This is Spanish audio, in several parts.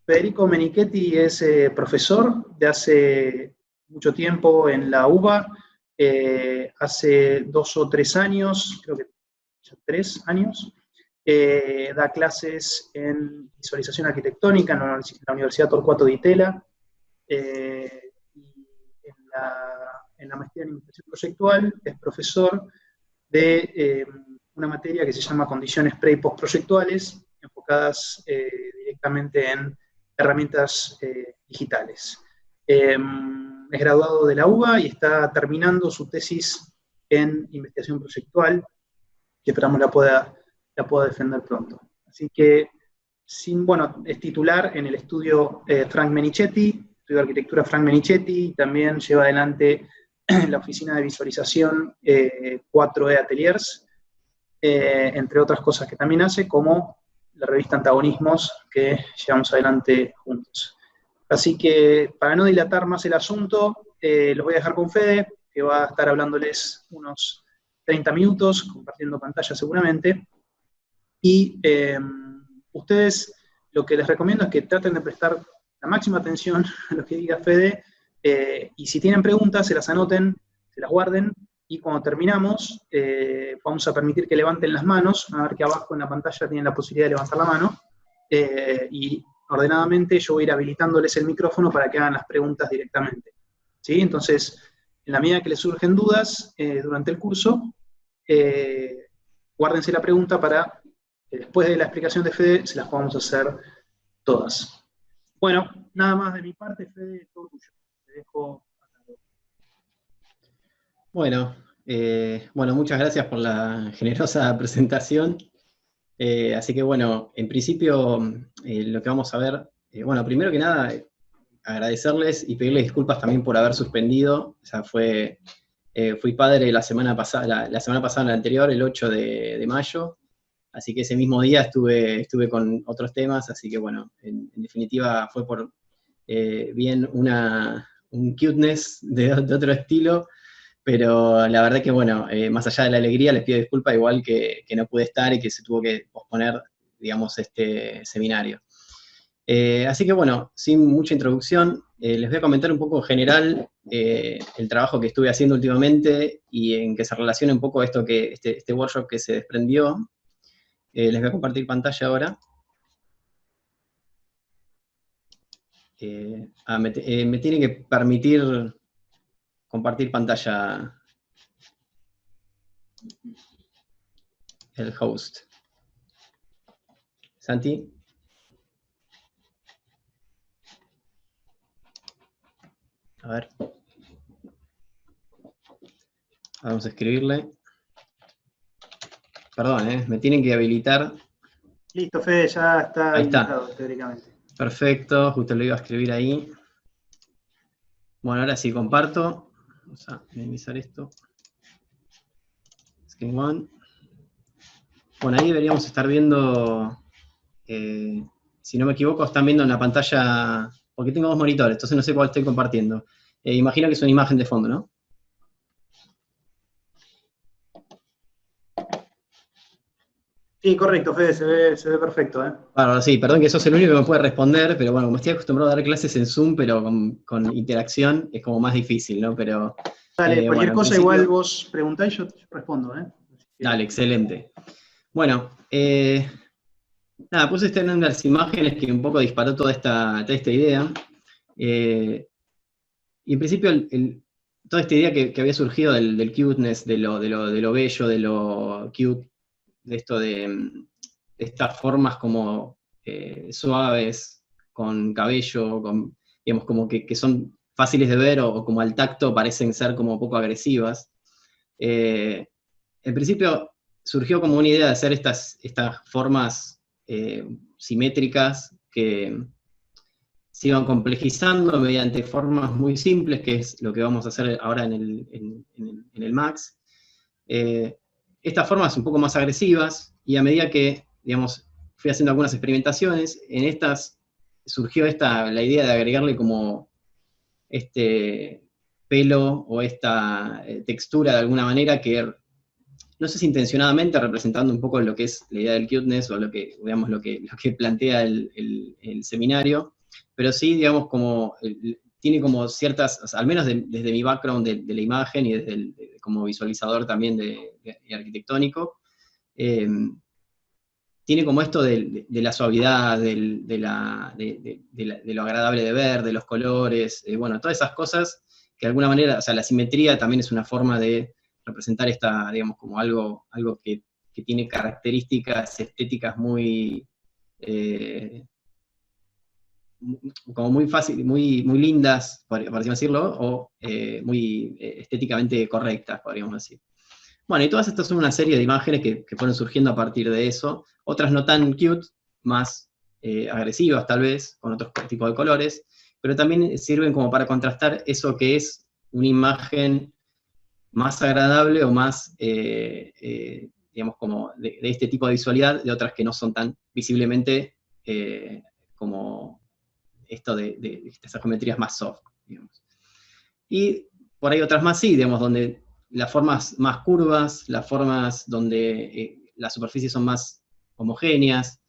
Federico Menichetti es profesor de hace mucho tiempo en la UBA, hace 2 o 3 años, creo que ya 3 años, da clases en visualización arquitectónica en la Universidad Torcuato Di Itela, y en la maestría en investigación proyectual es profesor de una materia que se llama condiciones pre y postproyectuales, enfocadas directamente en herramientas digitales. Es graduado de la UBA y está terminando su tesis en investigación proyectual, que esperamos la pueda defender pronto. Así que, bueno, es titular en el estudio Frank Menichetti, estudio de arquitectura Frank Menichetti, y también lleva adelante la oficina de visualización 4E Ateliers, entre otras cosas que también hace, como la revista Antagonismos, que llevamos adelante juntos. Así que, para no dilatar más el asunto, los voy a dejar con Fede, que va a estar hablándoles unos 30 minutos, compartiendo pantalla seguramente, y ustedes, lo que les recomiendo es que traten de prestar la máxima atención a lo que diga Fede, y si tienen preguntas, se las anoten, se las guarden, y cuando terminamos, vamos a permitir que levanten las manos. A ver que abajo en la pantalla tienen la posibilidad de levantar la mano, y ordenadamente yo voy a ir habilitándoles el micrófono para que hagan las preguntas directamente. ¿Sí? Entonces, en la medida que les surgen dudas durante el curso, guárdense la pregunta para que después de la explicación de Fede se las podamos hacer todas. Bueno, nada más de mi parte, Fede, todo tuyo. Te dejo acá. Bueno, muchas gracias por la generosa presentación. Así que bueno, en principio lo que vamos a ver, bueno, primero que nada, agradecerles y pedirles disculpas también por haber suspendido. O sea, fui padre la semana pasada, la anterior, el 8 de mayo, así que ese mismo día estuve con otros temas, así que bueno, en definitiva fue por bien un cuteness de otro estilo, pero la verdad que bueno, más allá de la alegría, les pido disculpas, igual que no pude estar y que se tuvo que posponer, digamos, este seminario. Así que bueno, sin mucha introducción, les voy a comentar un poco en general el trabajo que estuve haciendo últimamente y en que se relaciona un poco esto que este workshop que se desprendió. Les voy a compartir pantalla ahora. Me tiene que permitir compartir pantalla el host. Santi. A ver. Vamos a escribirle. Perdón, me tienen que habilitar. Listo, Fede, ya está Ahí habilitado, está. teóricamente. Perfecto, justo lo iba a escribir ahí. Bueno, ahora sí comparto. Vamos a minimizar esto. Screen one. Bueno, ahí deberíamos estar viendo, si no me equivoco, están viendo en la pantalla, porque tengo 2 monitores, entonces no sé cuál estoy compartiendo. Imagino que es una imagen de fondo, ¿no? Sí, correcto, Fede, se ve perfecto. Bueno, sí, perdón que sos el único que me puede responder, pero bueno, como estoy acostumbrado a dar clases en Zoom, pero con interacción, es como más difícil, ¿no? Pero, Dale, cualquier bueno, cosa igual vos preguntás y yo respondo. Dale, excelente. Bueno, nada, puse en unas imágenes que un poco disparó toda esta idea. Y en principio, toda esta idea que había surgido del cuteness, de lo bello, de lo cute, de esto de estas formas como suaves, con cabello, digamos, como que son fáciles de ver o como al tacto parecen ser como poco agresivas. En principio surgió como una idea de hacer estas formas simétricas que se iban complejizando mediante formas muy simples, que es lo que vamos a hacer ahora en el Max. Estas formas un poco más agresivas, y a medida que, digamos, fui haciendo algunas experimentaciones, en estas surgió la idea de agregarle como este pelo o esta textura de alguna manera que no sé si intencionadamente representando un poco lo que es la idea del cuteness, o lo que, digamos, lo que plantea el seminario, pero sí, digamos, como tiene como ciertas, o sea, al menos desde mi background de la imagen y desde como visualizador también de arquitectónico, tiene como esto de la suavidad, de lo agradable de ver, de los colores, bueno, todas esas cosas que de alguna manera, o sea, la simetría también es una forma de representar esta, digamos, como algo que tiene características estéticas muy, como muy fácil, muy lindas, por así decirlo, o muy estéticamente correctas, podríamos decir. Bueno, y todas estas son una serie de imágenes que fueron surgiendo a partir de eso, otras no tan cute, más agresivas tal vez, con otros tipos de colores, pero también sirven como para contrastar eso que es una imagen más agradable o más, digamos, como de este tipo de visualidad, de otras que no son tan visiblemente como esto de estas geometrías más soft, digamos. Y por ahí otras más sí, digamos, donde las formas más curvas, las formas donde las superficies son más homogéneas,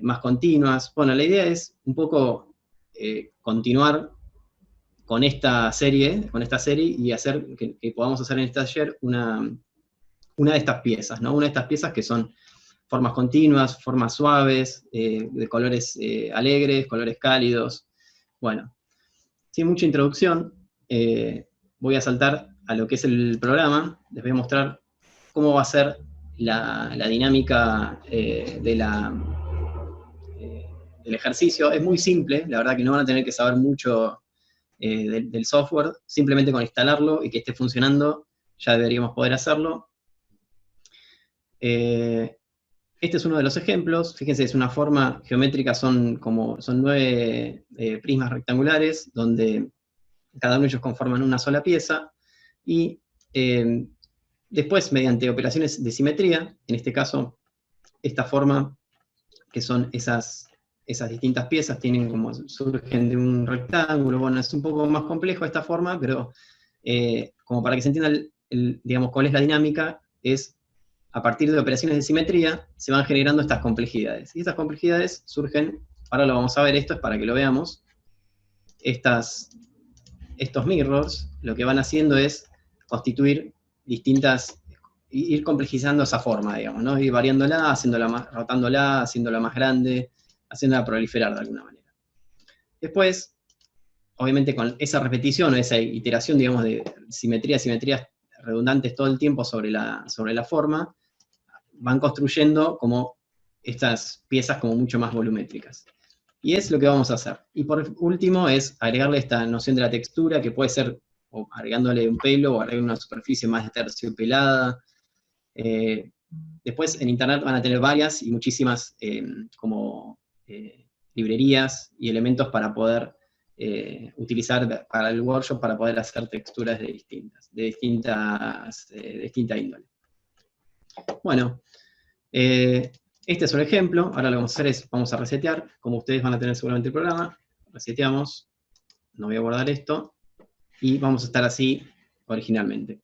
más continuas. Bueno, la idea es un poco continuar con esta serie y hacer que podamos hacer en este taller una de estas piezas, ¿no? Una de estas piezas que son formas continuas, formas suaves, de colores alegres, colores cálidos. Bueno, sin mucha introducción, voy a saltar a lo que es el programa. Les voy a mostrar cómo va a ser la dinámica del ejercicio. Es muy simple, la verdad que no van a tener que saber mucho del software, simplemente con instalarlo y que esté funcionando, ya deberíamos poder hacerlo. Este es uno de los ejemplos. Fíjense, es una forma geométrica, son 9 prismas rectangulares, donde cada uno de ellos conforman una sola pieza, y después, mediante operaciones de simetría, en este caso, esta forma, que son esas distintas piezas, surgen de un rectángulo. Bueno, es un poco más complejo esta forma, pero como para que se entienda, digamos, cuál es la dinámica, es a partir de operaciones de simetría, se van generando estas complejidades. Y estas complejidades surgen, ahora lo vamos a ver, esto es para que lo veamos, estos mirrors, lo que van haciendo es constituir ir complejizando esa forma, digamos, ¿no? Ir variándola, rotándola, haciéndola más grande, haciéndola proliferar de alguna manera. Después, obviamente con esa repetición o esa iteración, digamos, de simetrías redundantes todo el tiempo sobre la forma, van construyendo como estas piezas como mucho más volumétricas. Y es lo que vamos a hacer. Y por último es agregarle esta noción de la textura, que puede ser o agregándole un pelo, o agregándole una superficie más terciopelada. Después en internet van a tener varias y muchísimas librerías y elementos para poder utilizar para el workshop, para poder hacer texturas de distinta índole. Bueno, este es un ejemplo. Ahora lo que vamos a hacer es, vamos a resetear, como ustedes van a tener seguramente el programa. Reseteamos, no voy a guardar esto, y vamos a estar así originalmente.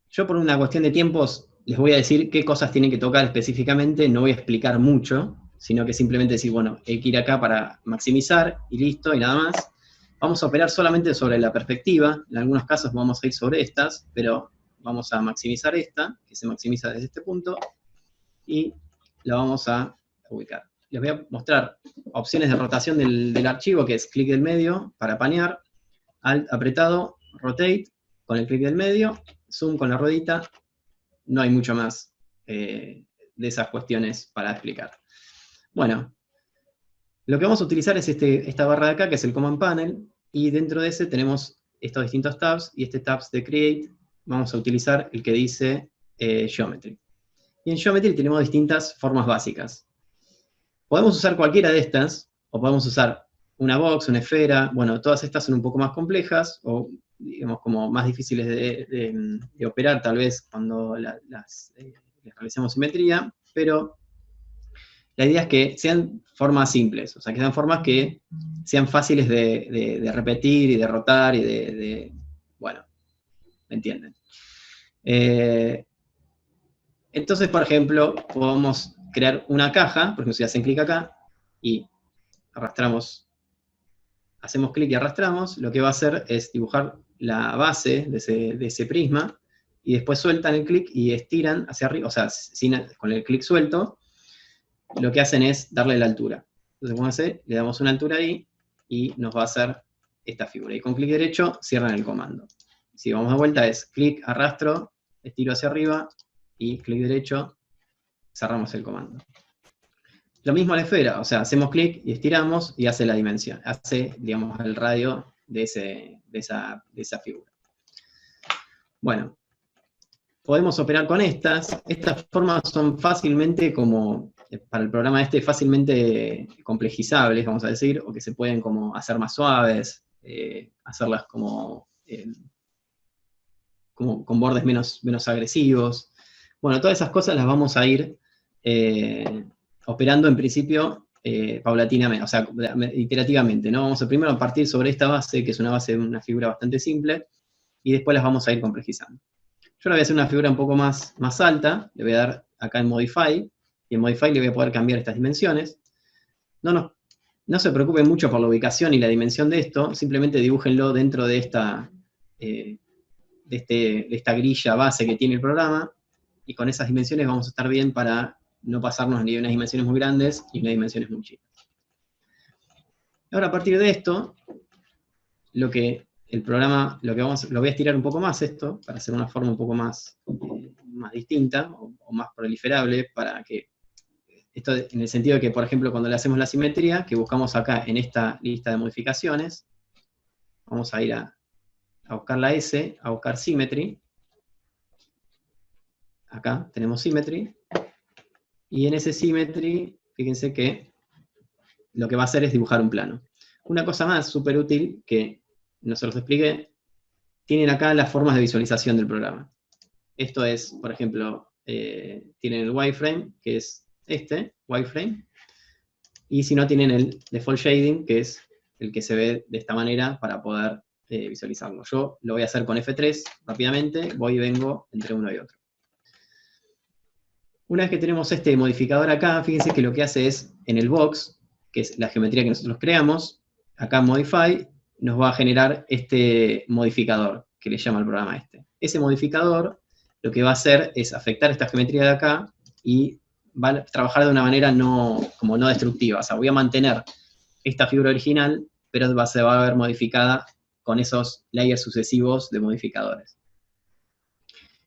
Yo, por una cuestión de tiempos, les voy a decir qué cosas tienen que tocar específicamente, no voy a explicar mucho, sino que simplemente decir, bueno, hay que ir acá para maximizar, y listo, y nada más. Vamos a operar solamente sobre la perspectiva, en algunos casos vamos a ir sobre estas, pero vamos a maximizar esta, que se maximiza desde este punto, y la vamos a ubicar. Les voy a mostrar opciones de rotación del archivo, que es clic del medio para panear, alt apretado, rotate, con el clic del medio, zoom con la ruedita. No hay mucho más de esas cuestiones para explicar. Bueno, lo que vamos a utilizar es esta barra de acá, que es el Command Panel, y dentro de ese tenemos estos distintos tabs, y este tabs de Create, vamos a utilizar el que dice Geometry. Y en Geometry tenemos distintas formas básicas. Podemos usar cualquiera de estas, o podemos usar una box, una esfera. Bueno, todas estas son un poco más complejas, o digamos como más difíciles de operar, tal vez, cuando les realicemos simetría, pero la idea es que sean formas simples, o sea, que sean formas que sean fáciles de repetir y de rotar y bueno, ¿me entienden? Entonces, por ejemplo, podemos crear una caja, por ejemplo, si hacen clic acá, y arrastramos, hacemos clic y arrastramos, lo que va a hacer es dibujar la base de ese prisma, y después sueltan el clic y estiran hacia arriba, o sea, con el clic suelto, lo que hacen es darle la altura. Entonces, como hace, le damos una altura ahí, y nos va a hacer esta figura. Y con clic derecho cierran el comando. Si vamos de vuelta es clic, arrastro, estiro hacia arriba, y clic derecho, cerramos el comando. Lo mismo a la esfera, o sea, hacemos clic y estiramos y hace la dimensión, hace, digamos, el radio de esa figura. Bueno, podemos operar con estas. Estas formas son fácilmente como, para el programa este, fácilmente complejizables, vamos a decir, o que se pueden como hacer más suaves, hacerlas como con bordes menos agresivos. Bueno, todas esas cosas las vamos a ir operando en principio paulatinamente, o sea, iterativamente, ¿no? Vamos a primero partir sobre esta base, que es una base de una figura bastante simple, y después las vamos a ir complejizando. Yo ahora voy a hacer una figura un poco más alta, le voy a dar acá en Modify, y en Modify le voy a poder cambiar estas dimensiones. No se preocupen mucho por la ubicación y la dimensión de esto, simplemente dibújenlo dentro de esta grilla base que tiene el programa, y con esas dimensiones vamos a estar bien para no pasarnos ni de unas dimensiones muy grandes ni unas dimensiones muy chicas. Ahora, a partir de esto, lo voy a estirar un poco más esto, para hacer una forma un poco más distinta, o más proliferable, para que, esto en el sentido de que, por ejemplo, cuando le hacemos la simetría, que buscamos acá en esta lista de modificaciones, vamos a ir a buscar la S, a buscar Symmetry. Acá tenemos Symmetry. Y en ese Symmetry, fíjense que lo que va a hacer es dibujar un plano. Una cosa más súper útil que no se los expliqué, tienen acá las formas de visualización del programa. Esto es, por ejemplo, tienen el wireframe, que es este, wireframe, y si no, tienen el default shading, que es el que se ve de esta manera para poder visualizarlo. Yo lo voy a hacer con F3 rápidamente, voy y vengo entre uno y otro. Una vez que tenemos este modificador acá, fíjense que lo que hace es, en el box, que es la geometría que nosotros creamos, acá en Modify, nos va a generar este modificador, que le llama el programa este. Ese modificador, lo que va a hacer es afectar esta geometría de acá, y va a trabajar de una manera como no destructiva. O sea, voy a mantener esta figura original, pero se va a ver modificada con esos layers sucesivos de modificadores.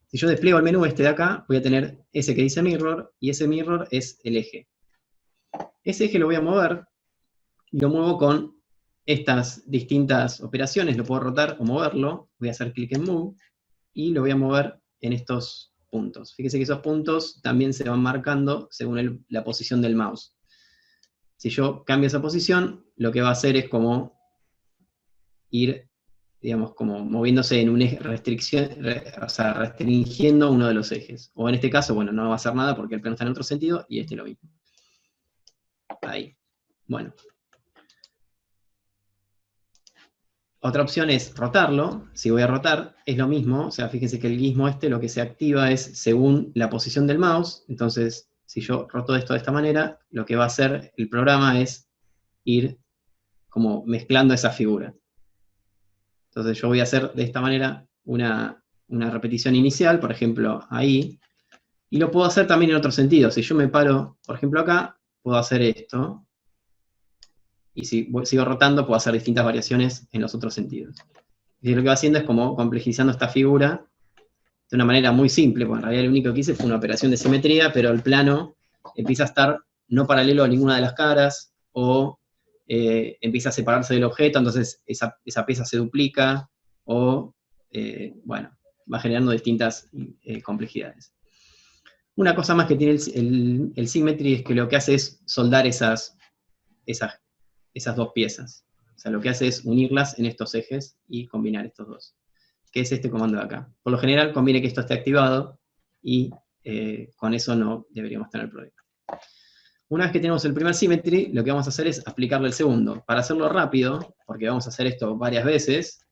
Si yo despliego el menú este de acá, voy a tener ese que dice mirror, y ese mirror es el eje. Ese eje lo voy a mover, y lo muevo con estas distintas operaciones, lo puedo rotar o moverlo, voy a hacer clic en Move, y lo voy a mover en estos puntos. Fíjense que esos puntos también se van marcando según la posición del mouse. Si yo cambio esa posición, lo que va a hacer es como ir, digamos, como moviéndose en un eje, restringiendo uno de los ejes. O en este caso, bueno, no va a hacer nada porque el plano está en otro sentido, y este lo mismo. Ahí. Bueno. Otra opción es rotarlo. Si voy a rotar, es lo mismo. O sea, fíjense que el gizmo este lo que se activa es según la posición del mouse. Entonces, si yo roto esto de esta manera, lo que va a hacer el programa es ir como mezclando esa figura. Entonces yo voy a hacer de esta manera una repetición inicial, por ejemplo, ahí. Y lo puedo hacer también en otro sentido. Si yo me paro, por ejemplo, acá, puedo hacer esto. Y si sigo rotando, puedo hacer distintas variaciones en los otros sentidos. Y lo que va haciendo es como complejizando esta figura de una manera muy simple, porque en realidad lo único que hice fue una operación de simetría, pero el plano empieza a estar no paralelo a ninguna de las caras, o empieza a separarse del objeto, entonces esa pieza se duplica, o, bueno, va generando distintas complejidades. Una cosa más que tiene el Symmetry es que lo que hace es soldar esas dos piezas. O sea, lo que hace es unirlas en estos ejes y combinar estos dos, que es este comando de acá. Por lo general, conviene que esto esté activado, y con eso no deberíamos tener problema. Una vez que tenemos el primer Symmetry, lo que vamos a hacer es aplicarle el segundo. Para hacerlo rápido, porque vamos a hacer esto varias veces,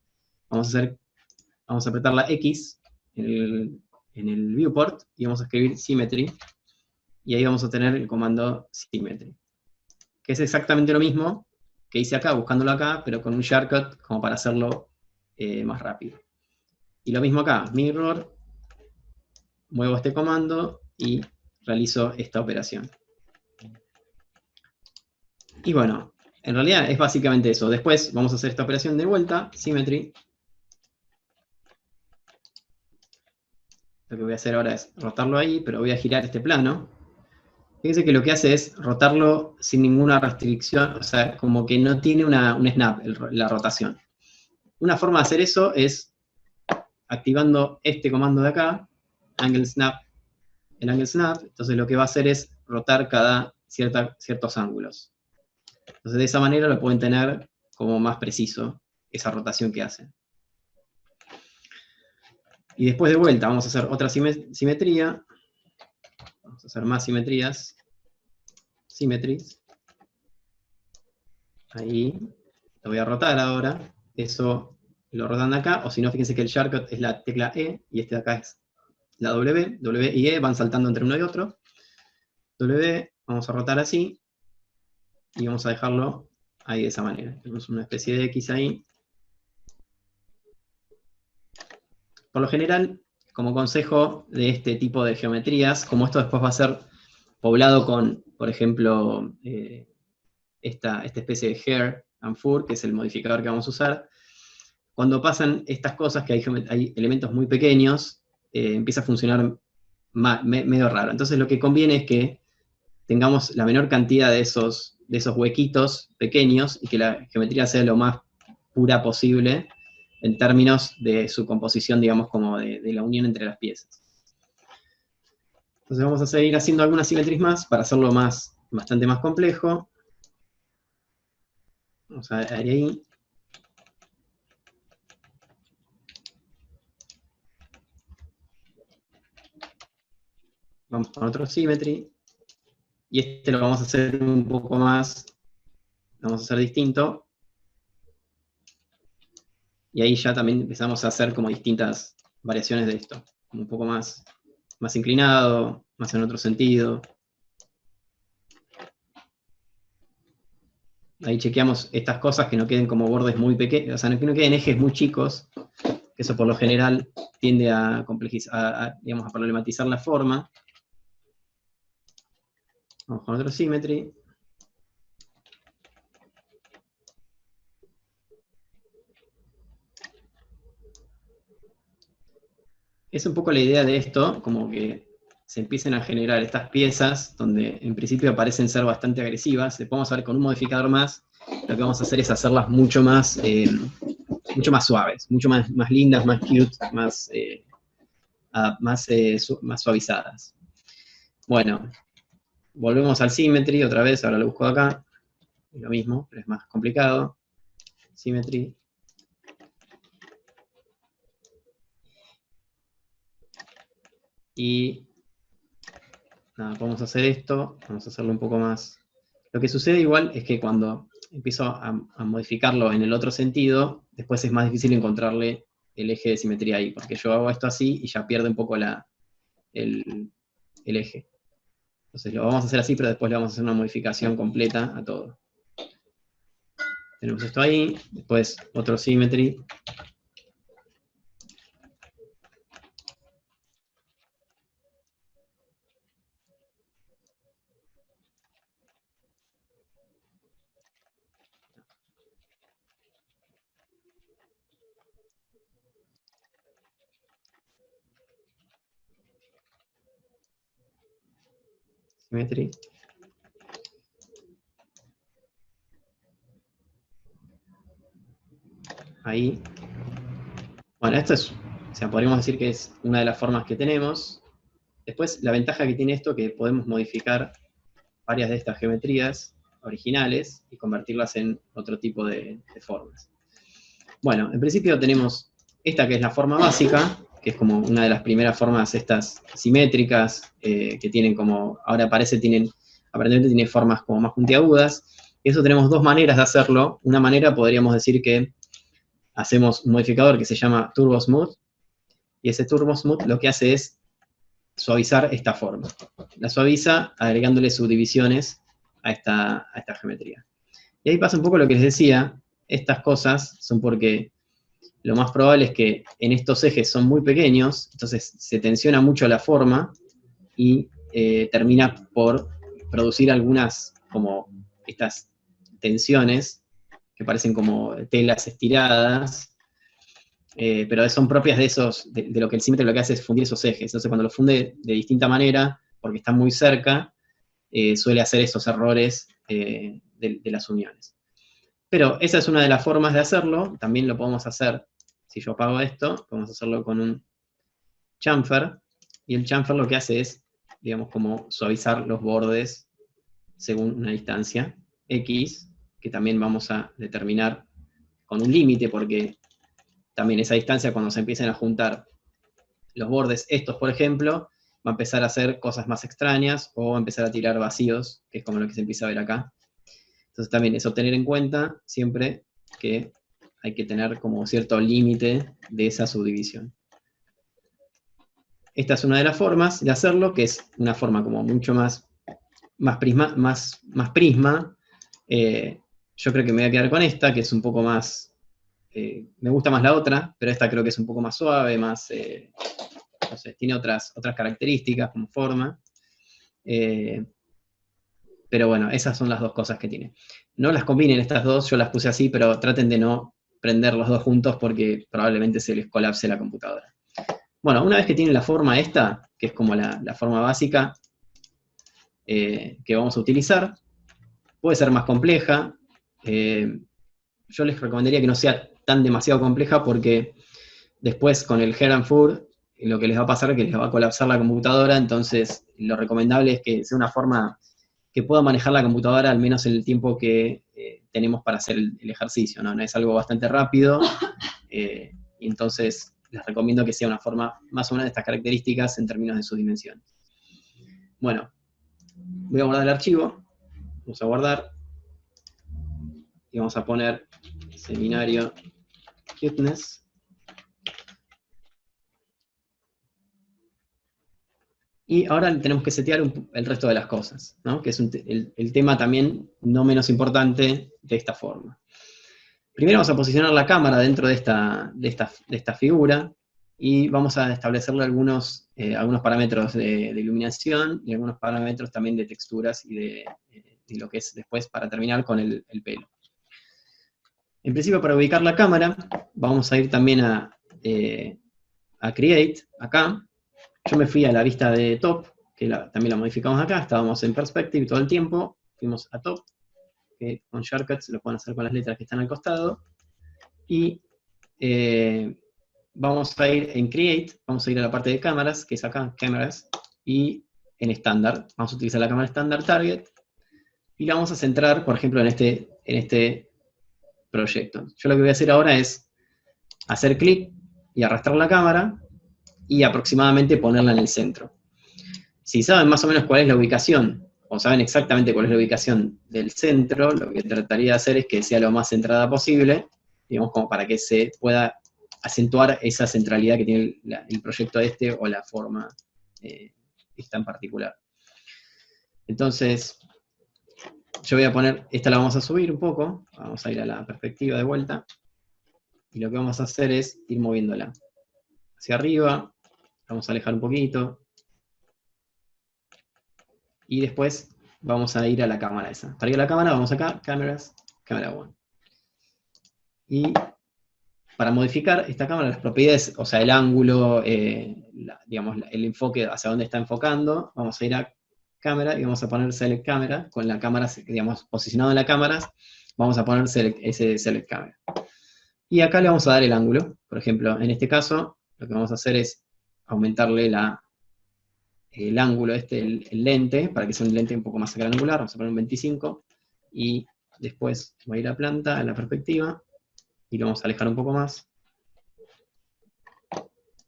vamos a apretar la X en el viewport y vamos a escribir symmetry, y ahí vamos a tener el comando symmetry, que es exactamente lo mismo que hice acá, buscándolo acá, pero con un shortcut como para hacerlo más rápido. Y lo mismo acá, mirror, muevo este comando y realizo esta operación. Y bueno, en realidad es básicamente eso. Después vamos a hacer esta operación de vuelta, symmetry. Lo que voy a hacer ahora es rotarlo ahí, pero voy a girar este plano. Fíjense que lo que hace es rotarlo sin ninguna restricción, o sea, como que no tiene un snap la rotación. Una forma de hacer eso es activando este comando de acá, angle snap, el angle snap. Entonces lo que va a hacer es rotar cada ciertos ángulos. Entonces de esa manera lo pueden tener como más preciso esa rotación que hacen. Y después de vuelta vamos a hacer otra simetría. Vamos a hacer más simetrías. Symmetries. Ahí. Lo voy a rotar ahora. Eso lo rotan de acá. O si no, fíjense que el shortcut es la tecla E y este de acá es la W. W y E van saltando entre uno y otro. W, vamos a rotar así. Y vamos a dejarlo ahí de esa manera. Tenemos una especie de X ahí. Por lo general, como consejo de este tipo de geometrías, como esto después va a ser poblado con, por ejemplo, esta especie de Hare and Fur, que es el modificador que vamos a usar, cuando pasan estas cosas, que hay elementos muy pequeños, empieza a funcionar medio raro. Entonces lo que conviene es que tengamos la menor cantidad de esos huequitos pequeños y que la geometría sea lo más pura posible en términos de su composición, digamos, como de la unión entre las piezas. Entonces vamos a seguir haciendo algunas simetrías más para hacerlo bastante más complejo. Vamos a ver ahí. Vamos con otro symmetry. Y este lo vamos a hacer un poco más, lo vamos a hacer distinto. Y ahí ya también empezamos a hacer como distintas variaciones de esto. Un poco más inclinado, más en otro sentido. Ahí chequeamos estas cosas que no queden como bordes muy pequeños, o sea, que no queden ejes muy chicos, que eso por lo general tiende a complejizar, digamos, a problematizar la forma. Vamos con otro symmetry. Es un poco la idea de esto, como que se empiecen a generar estas piezas, donde en principio parecen ser bastante agresivas. Después vamos a ver con un modificador más, lo que vamos a hacer es hacerlas mucho más suaves, mucho más lindas, más cute, más suavizadas. Bueno, volvemos al symmetry otra vez, ahora lo busco acá. Es lo mismo, pero es más complicado. Symmetry. Y nada, vamos a hacer esto, vamos a hacerlo un poco más. Lo que sucede igual es que cuando empiezo a modificarlo en el otro sentido, después es más difícil encontrarle el eje de simetría ahí, porque yo hago esto así y ya pierde un poco el eje. Entonces lo vamos a hacer así, pero después le vamos a hacer una modificación completa a todo. Tenemos esto ahí, después otro symmetry. Symmetry. Ahí. Bueno, esto es, o sea, podríamos decir que es una de las formas que tenemos. Después, la ventaja que tiene esto es que podemos modificar varias de estas geometrías originales y convertirlas en otro tipo de formas. Bueno, en principio tenemos esta que es la forma básica, que es como una de las primeras formas estas simétricas, que tienen como, ahora aparentemente tiene formas como más puntiagudas. Y eso tenemos dos maneras de hacerlo. Una manera podríamos decir que hacemos un modificador que se llama Turbo Smooth, y ese Turbo Smooth lo que hace es suavizar esta forma. La suaviza agregándole subdivisiones a esta geometría. Y ahí pasa un poco lo que les decía, estas cosas son porque lo más probable es que en estos ejes son muy pequeños, entonces se tensiona mucho la forma y termina por producir algunas, como estas tensiones, que parecen como telas estiradas, pero son propias de esos, de lo que el símetro lo que hace es fundir esos ejes. Entonces cuando lo funde de distinta manera, porque están muy cerca, suele hacer esos errores de las uniones. Pero esa es una de las formas de hacerlo. También lo podemos hacer, si yo apago esto, podemos hacerlo con un chamfer, y el chamfer lo que hace es, digamos, como suavizar los bordes según una distancia X, que también vamos a determinar con un límite, porque también esa distancia, cuando se empiecen a juntar los bordes, estos por ejemplo, va a empezar a hacer cosas más extrañas, o va a empezar a tirar vacíos, que es como lo que se empieza a ver acá. Entonces también es tener en cuenta siempre que hay que tener como cierto límite de esa subdivisión. Esta es una de las formas de hacerlo, que es una forma como mucho más prisma. Yo creo que me voy a quedar con esta, que es un poco más, me gusta más la otra, pero esta creo que es un poco más suave, más, no sé, tiene otras características como forma. Pero bueno, esas son las dos cosas que tiene. No las combinen estas dos, yo las puse así, pero traten de no prender los dos juntos porque probablemente se les colapse la computadora. Bueno, una vez que tienen la forma esta, que es como la forma básica que vamos a utilizar, puede ser más compleja. Yo les recomendaría que no sea tan demasiado compleja porque después con el Heran-Fur lo que les va a pasar es que les va a colapsar la computadora, entonces lo recomendable es que sea una forma que pueda manejar la computadora al menos en el tiempo que tenemos para hacer el ejercicio, ¿no? Es algo bastante rápido, y entonces les recomiendo que sea una forma más o menos de estas características en términos de sus dimensiones. Bueno, voy a guardar el archivo, vamos a guardar, y vamos a poner seminario cuteness. Y ahora tenemos que setear el resto de las cosas, ¿no? Que es el tema también no menos importante de esta forma. Primero vamos a posicionar la cámara dentro de esta figura, y vamos a establecerle algunos parámetros de iluminación, y algunos parámetros también de texturas, y de lo que es después para terminar con el pelo. En principio, para ubicar la cámara, vamos a ir también a Create, acá. Yo me fui a la vista de Top, que también la modificamos acá, estábamos en Perspective todo el tiempo, fuimos a Top, que con shortcuts lo pueden hacer con las letras que están al costado, y vamos a ir en Create, vamos a ir a la parte de cámaras, que es acá, Cameras, y en estándar, vamos a utilizar la cámara estándar Target, y la vamos a centrar, por ejemplo, en este proyecto. Yo lo que voy a hacer ahora es hacer clic y arrastrar la cámara, y aproximadamente ponerla en el centro. Si saben más o menos cuál es la ubicación, o saben exactamente cuál es la ubicación del centro, lo que trataría de hacer es que sea lo más centrada posible, digamos, como para que se pueda acentuar esa centralidad que tiene el proyecto este, o la forma esta en particular. Entonces, yo voy a poner, esta la vamos a subir un poco, vamos a ir a la perspectiva de vuelta, y lo que vamos a hacer es ir moviéndola hacia arriba, vamos a alejar un poquito, y después vamos a ir a la cámara esa. Para ir a la cámara, vamos acá, Cameras, Cámara 1. Y para modificar esta cámara, las propiedades, o sea, el ángulo, digamos, el enfoque hacia dónde está enfocando, vamos a ir a Cámara y vamos a poner Select Camera, con la cámara, digamos, posicionado en la cámara, vamos a poner ese Select Camera. Y acá le vamos a dar el ángulo. Por ejemplo, en este caso, lo que vamos a hacer es aumentarle el ángulo el lente, para que sea un lente un poco más granular, vamos a poner un 25, y después voy a ir a planta, a la perspectiva, y lo vamos a alejar un poco más,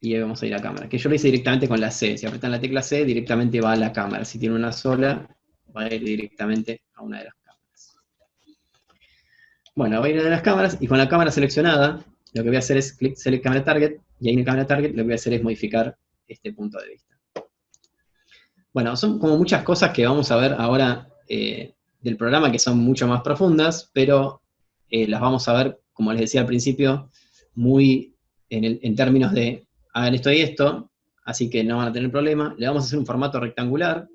y ahí vamos a ir a cámara, que yo lo hice directamente con la C. Si apretan la tecla C, directamente va a la cámara. Si tiene una sola, va a ir directamente a una de las cámaras. Bueno, voy a ir a las cámaras, y con la cámara seleccionada, lo que voy a hacer es clic Select Camera Target, y ahí en el Camera Target lo que voy a hacer es modificar este punto de vista. Bueno, son como muchas cosas que vamos a ver ahora del programa que son mucho más profundas, pero las vamos a ver, como les decía al principio, muy en términos de hagan esto y esto, así que no van a tener problema. Le vamos a hacer un formato rectangular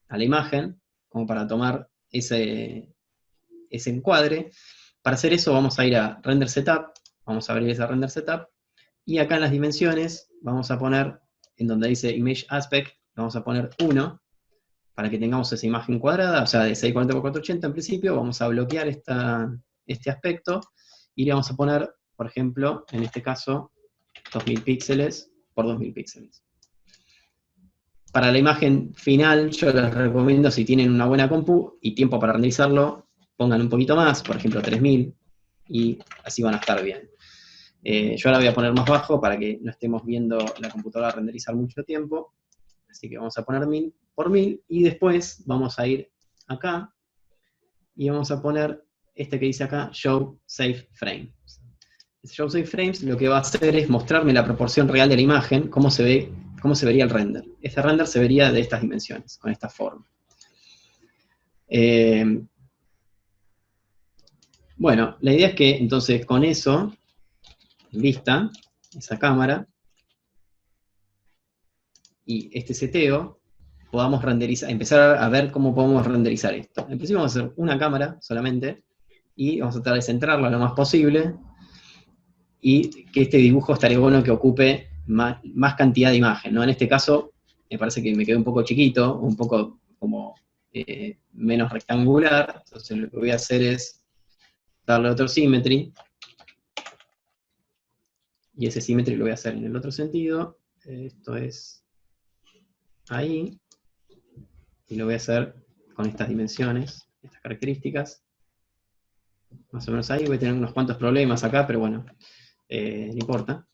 a la imagen, como para tomar ese encuadre. Para hacer eso vamos a ir a Render Setup, vamos a abrir esa Render Setup, y acá en las dimensiones vamos a poner, en donde dice Image Aspect, vamos a poner 1, para que tengamos esa imagen cuadrada, o sea, de 640 x 480 en principio. Vamos a bloquear este aspecto, y le vamos a poner, por ejemplo, en este caso, 2000 píxeles por 2000 píxeles. Para la imagen final, yo les recomiendo, si tienen una buena compu y tiempo para renderizarlo, pongan un poquito más, por ejemplo 3000, y así van a estar bien. Yo ahora voy a poner más bajo para que no estemos viendo la computadora renderizar mucho tiempo, así que vamos a poner 1000 por 1000, y después vamos a ir acá, y vamos a poner este que dice acá, Show Save Frames. Este Show Save Frames lo que va a hacer es mostrarme la proporción real de la imagen, cómo se vería el render. Este render se vería de estas dimensiones, con esta forma. Bueno, la idea es que entonces con eso, lista, esa cámara, y este seteo, podamos renderizar, empezar a ver cómo podemos renderizar esto. En principio vamos a hacer una cámara solamente, y vamos a tratar de centrarla lo más posible, y que este dibujo estaría bueno que ocupe más cantidad de imagen, ¿no? En este caso, me parece que me quedó un poco chiquito, un poco como menos rectangular, entonces lo que voy a hacer es darle otro symmetry, y ese symmetry lo voy a hacer en el otro sentido, esto es ahí, y lo voy a hacer con estas dimensiones, estas características, más o menos ahí. Voy a tener unos cuantos problemas acá, pero bueno, no importa.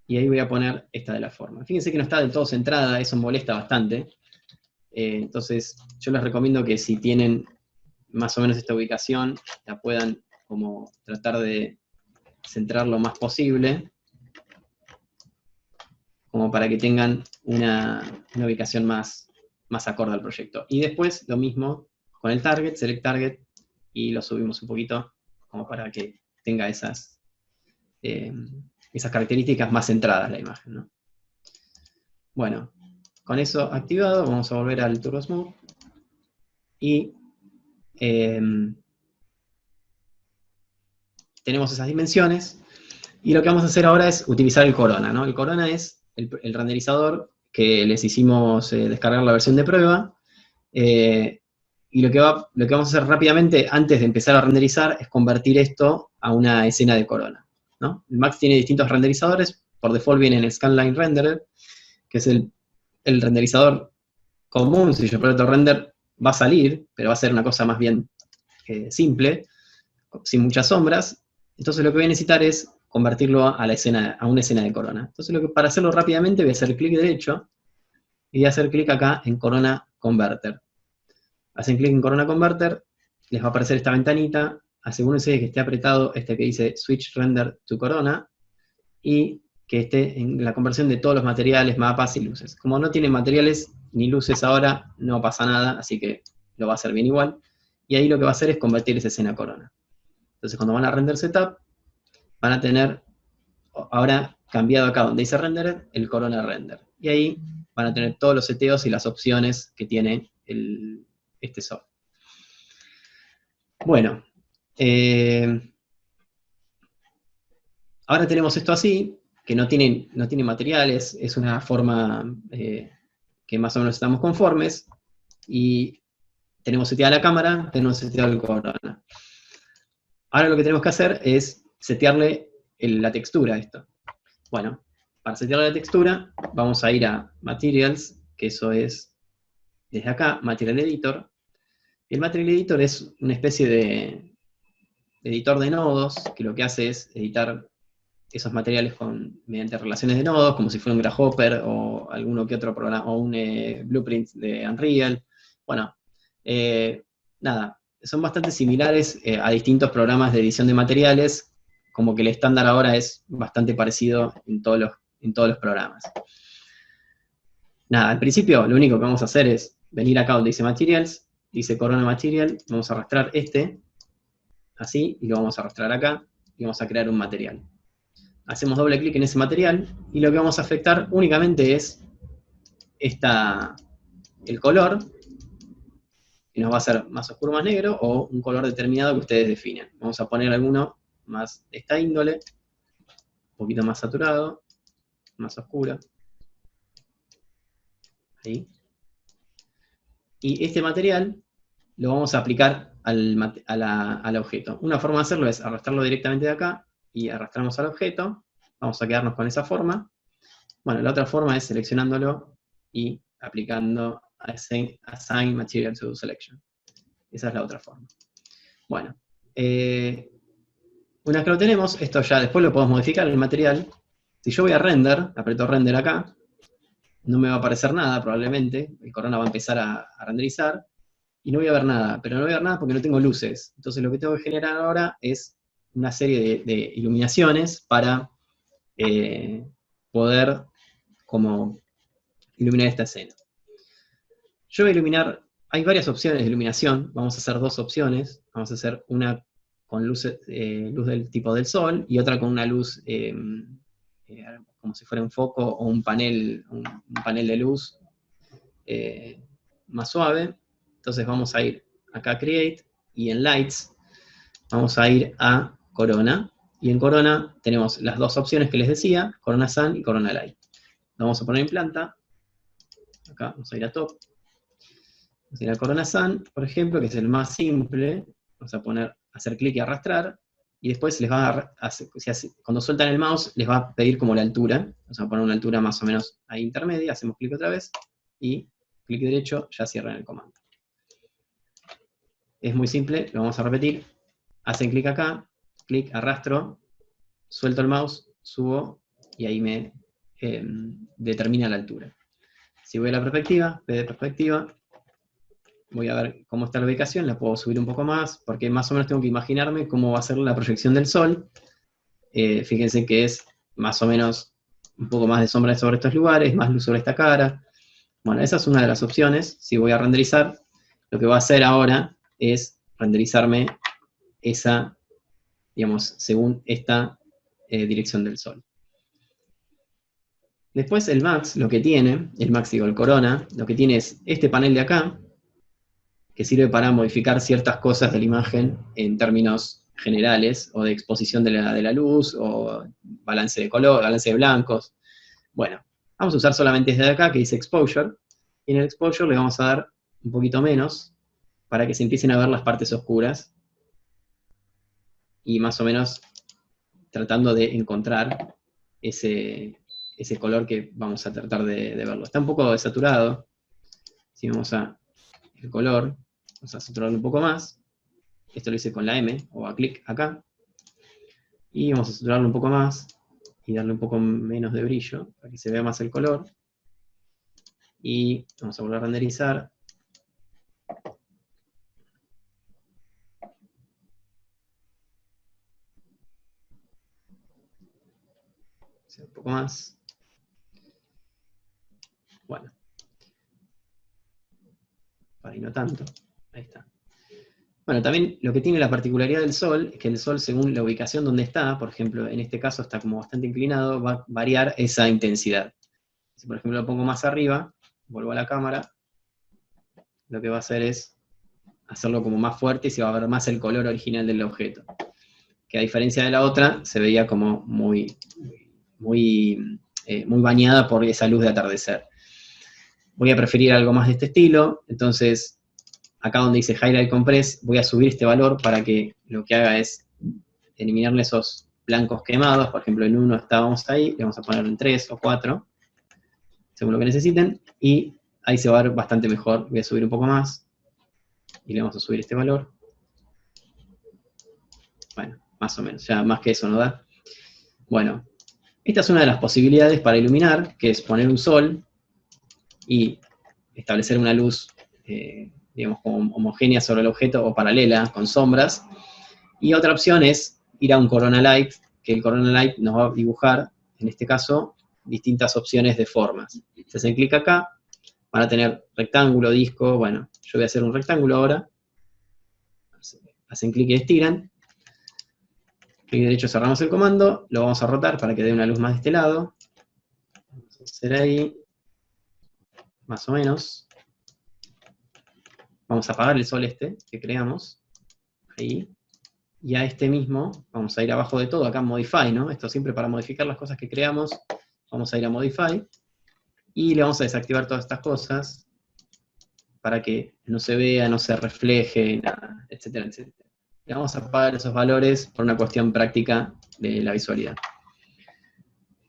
Y ahí voy a poner esta de la forma. Fíjense que no está del todo centrada, eso molesta bastante. Entonces, yo les recomiendo que si tienen más o menos esta ubicación, la puedan como tratar de centrar lo más posible, como para que tengan una ubicación más acorde al proyecto. Y después, lo mismo con el target, select target, y lo subimos un poquito, como para que tenga esas características más centradas la imagen, ¿no? Bueno, con eso activado, vamos a volver al Turbo Smooth, y tenemos esas dimensiones, y lo que vamos a hacer ahora es utilizar el Corona, ¿no? El Corona es el renderizador que les hicimos descargar la versión de prueba, y lo que vamos a hacer rápidamente, antes de empezar a renderizar, es convertir esto a una escena de Corona, ¿no? El Max tiene distintos renderizadores, por default viene en el Scanline Renderer, que es el renderizador común. Si yo proyecto render, va a salir, pero va a ser una cosa más bien simple, sin muchas sombras. Entonces lo que voy a necesitar es convertirlo a una escena de Corona. Entonces para hacerlo rápidamente voy a hacer clic derecho, y voy a hacer clic acá en Corona Converter. Hacen clic en Corona Converter, les va a aparecer esta ventanita, asegúrense de que esté apretado este que dice Switch Render to Corona, y que esté en la conversión de todos los materiales, mapas y luces. Como no tiene materiales ni luces ahora, no pasa nada, así que lo va a hacer bien igual. Y ahí lo que va a hacer es convertir esa escena a Corona. Entonces cuando van a Render Setup, van a tener, ahora cambiado acá donde dice Rendered, el Corona Render. Y ahí van a tener todos los seteos y las opciones que tiene este software. Bueno, ahora tenemos esto así, que no tiene materiales, es una forma que más o menos estamos conformes, y tenemos seteada la cámara, tenemos seteado el Corona. Ahora lo que tenemos que hacer es setearle la textura a esto. Bueno, para setearle la textura, vamos a ir a Materials, que eso es, desde acá, Material Editor. El Material Editor es una especie de editor de nodos, que lo que hace es editar esos materiales mediante relaciones de nodos, como si fuera un Grasshopper o alguno que otro programa, o un Blueprint de Unreal. Bueno, nada, son bastante similares a distintos programas de edición de materiales, como que el estándar ahora es bastante parecido en todos los programas. nada, al principio lo único que vamos a hacer es venir acá donde dice Materials, dice Corona Material, vamos a arrastrar así, y lo vamos a arrastrar acá, y vamos a crear un material. Hacemos doble clic en ese material, y lo que vamos a afectar únicamente es el color, que nos va a ser más oscuro o más negro, o un color determinado que ustedes definen. Vamos a poner alguno más de esta índole, un poquito más saturado, más oscuro. Ahí. Y este material lo vamos a aplicar al objeto. Una forma de hacerlo es arrastrarlo directamente de acá, y arrastramos al objeto, vamos a quedarnos con esa forma. Bueno, la otra forma es seleccionándolo y aplicando Assign Material to Selection. Esa es la otra forma. Bueno, una que lo tenemos, esto ya después lo podemos modificar el material. Si yo voy a Render, aprieto Render acá, no me va a aparecer nada probablemente, el Corona va a empezar a renderizar, y no voy a ver nada, pero no voy a ver nada porque no tengo luces. Entonces lo que tengo que generar ahora es una serie de iluminaciones para poder como iluminar esta escena. Yo voy a iluminar, hay varias opciones de iluminación, vamos a hacer dos opciones, vamos a hacer una con luz del tipo del sol, y otra con una luz como si fuera un foco o un panel de luz más suave. Entonces vamos a ir acá a Create, y en Lights vamos a ir a Corona, y en Corona tenemos las dos opciones que les decía, Corona Sun y Corona Light. Lo vamos a poner en planta, acá vamos a ir a Top, vamos a ir a Corona Sun, por ejemplo, que es el más simple, vamos a hacer clic y arrastrar, y después les va cuando sueltan el mouse, les va a pedir como la altura, vamos a poner una altura más o menos ahí intermedia, hacemos clic otra vez, y clic derecho, ya cierran el comando. Es muy simple, lo vamos a repetir, hacen clic acá, clic, arrastro, suelto el mouse, subo, y ahí me determina la altura. Si voy a la perspectiva, P de perspectiva, voy a ver cómo está la ubicación, la puedo subir un poco más, porque más o menos tengo que imaginarme cómo va a ser la proyección del sol. Fíjense que es más o menos un poco más de sombra sobre estos lugares, más luz sobre esta cara. Bueno, esa es una de las opciones. Si voy a renderizar, lo que va a hacer ahora es renderizarme esa, digamos, según esta dirección del sol. Después el Max, el Corona, lo que tiene es este panel de acá, que sirve para modificar ciertas cosas de la imagen en términos generales, o de exposición de la luz, o balance de color, balance de blancos. Bueno, vamos a usar solamente desde acá, que dice Exposure, y en el Exposure le vamos a dar un poquito menos, para que se empiecen a ver las partes oscuras, y más o menos tratando de encontrar ese color que vamos a tratar de verlo. Está un poco desaturado. Si vamos a el color, vamos a saturarlo un poco más. Esto lo hice con la M, o a clic acá. Y vamos a saturarlo un poco más, y darle un poco menos de brillo, para que se vea más el color. Y vamos a volver a renderizar. Un poco más. Bueno. Para y no tanto. Ahí está. Bueno, también lo que tiene la particularidad del sol, es que el sol, según la ubicación donde está, por ejemplo, en este caso está como bastante inclinado, va a variar esa intensidad. Si por ejemplo lo pongo más arriba, vuelvo a la cámara, lo que va a hacer es hacerlo como más fuerte, y se va a ver más el color original del objeto. Que a diferencia de la otra, se veía como muy bañada por esa luz de atardecer. Voy a preferir algo más de este estilo, entonces acá donde dice Highlight Compress, voy a subir este valor para que lo que haga es eliminarle esos blancos quemados. Por ejemplo, en 1 estábamos ahí, le vamos a poner en 3 o 4, según lo que necesiten, y ahí se va a ver bastante mejor. Voy a subir un poco más, y le vamos a subir este valor. Bueno, más o menos, ya más que eso no da. Bueno, esta es una de las posibilidades para iluminar, que es poner un sol, y establecer una luz, digamos, como homogénea sobre el objeto, o paralela, con sombras. Y otra opción es ir a un Corona Light, que el Corona Light nos va a dibujar, en este caso, distintas opciones de formas. Se hace clic acá, van a tener rectángulo, disco, bueno, yo voy a hacer un rectángulo ahora. Hacen clic y estiran. Clic derecho, cerramos el comando, lo vamos a rotar para que dé una luz más de este lado. Vamos a hacer ahí, más o menos. Vamos a apagar el sol este que creamos, ahí. Y a este mismo, vamos a ir abajo de todo, acá en Modify, ¿no? Esto siempre para modificar las cosas que creamos, vamos a ir a Modify. Y le vamos a desactivar todas estas cosas, para que no se vea, no se refleje, nada, etcétera, etcétera. Le vamos a apagar esos valores por una cuestión práctica de la visualidad.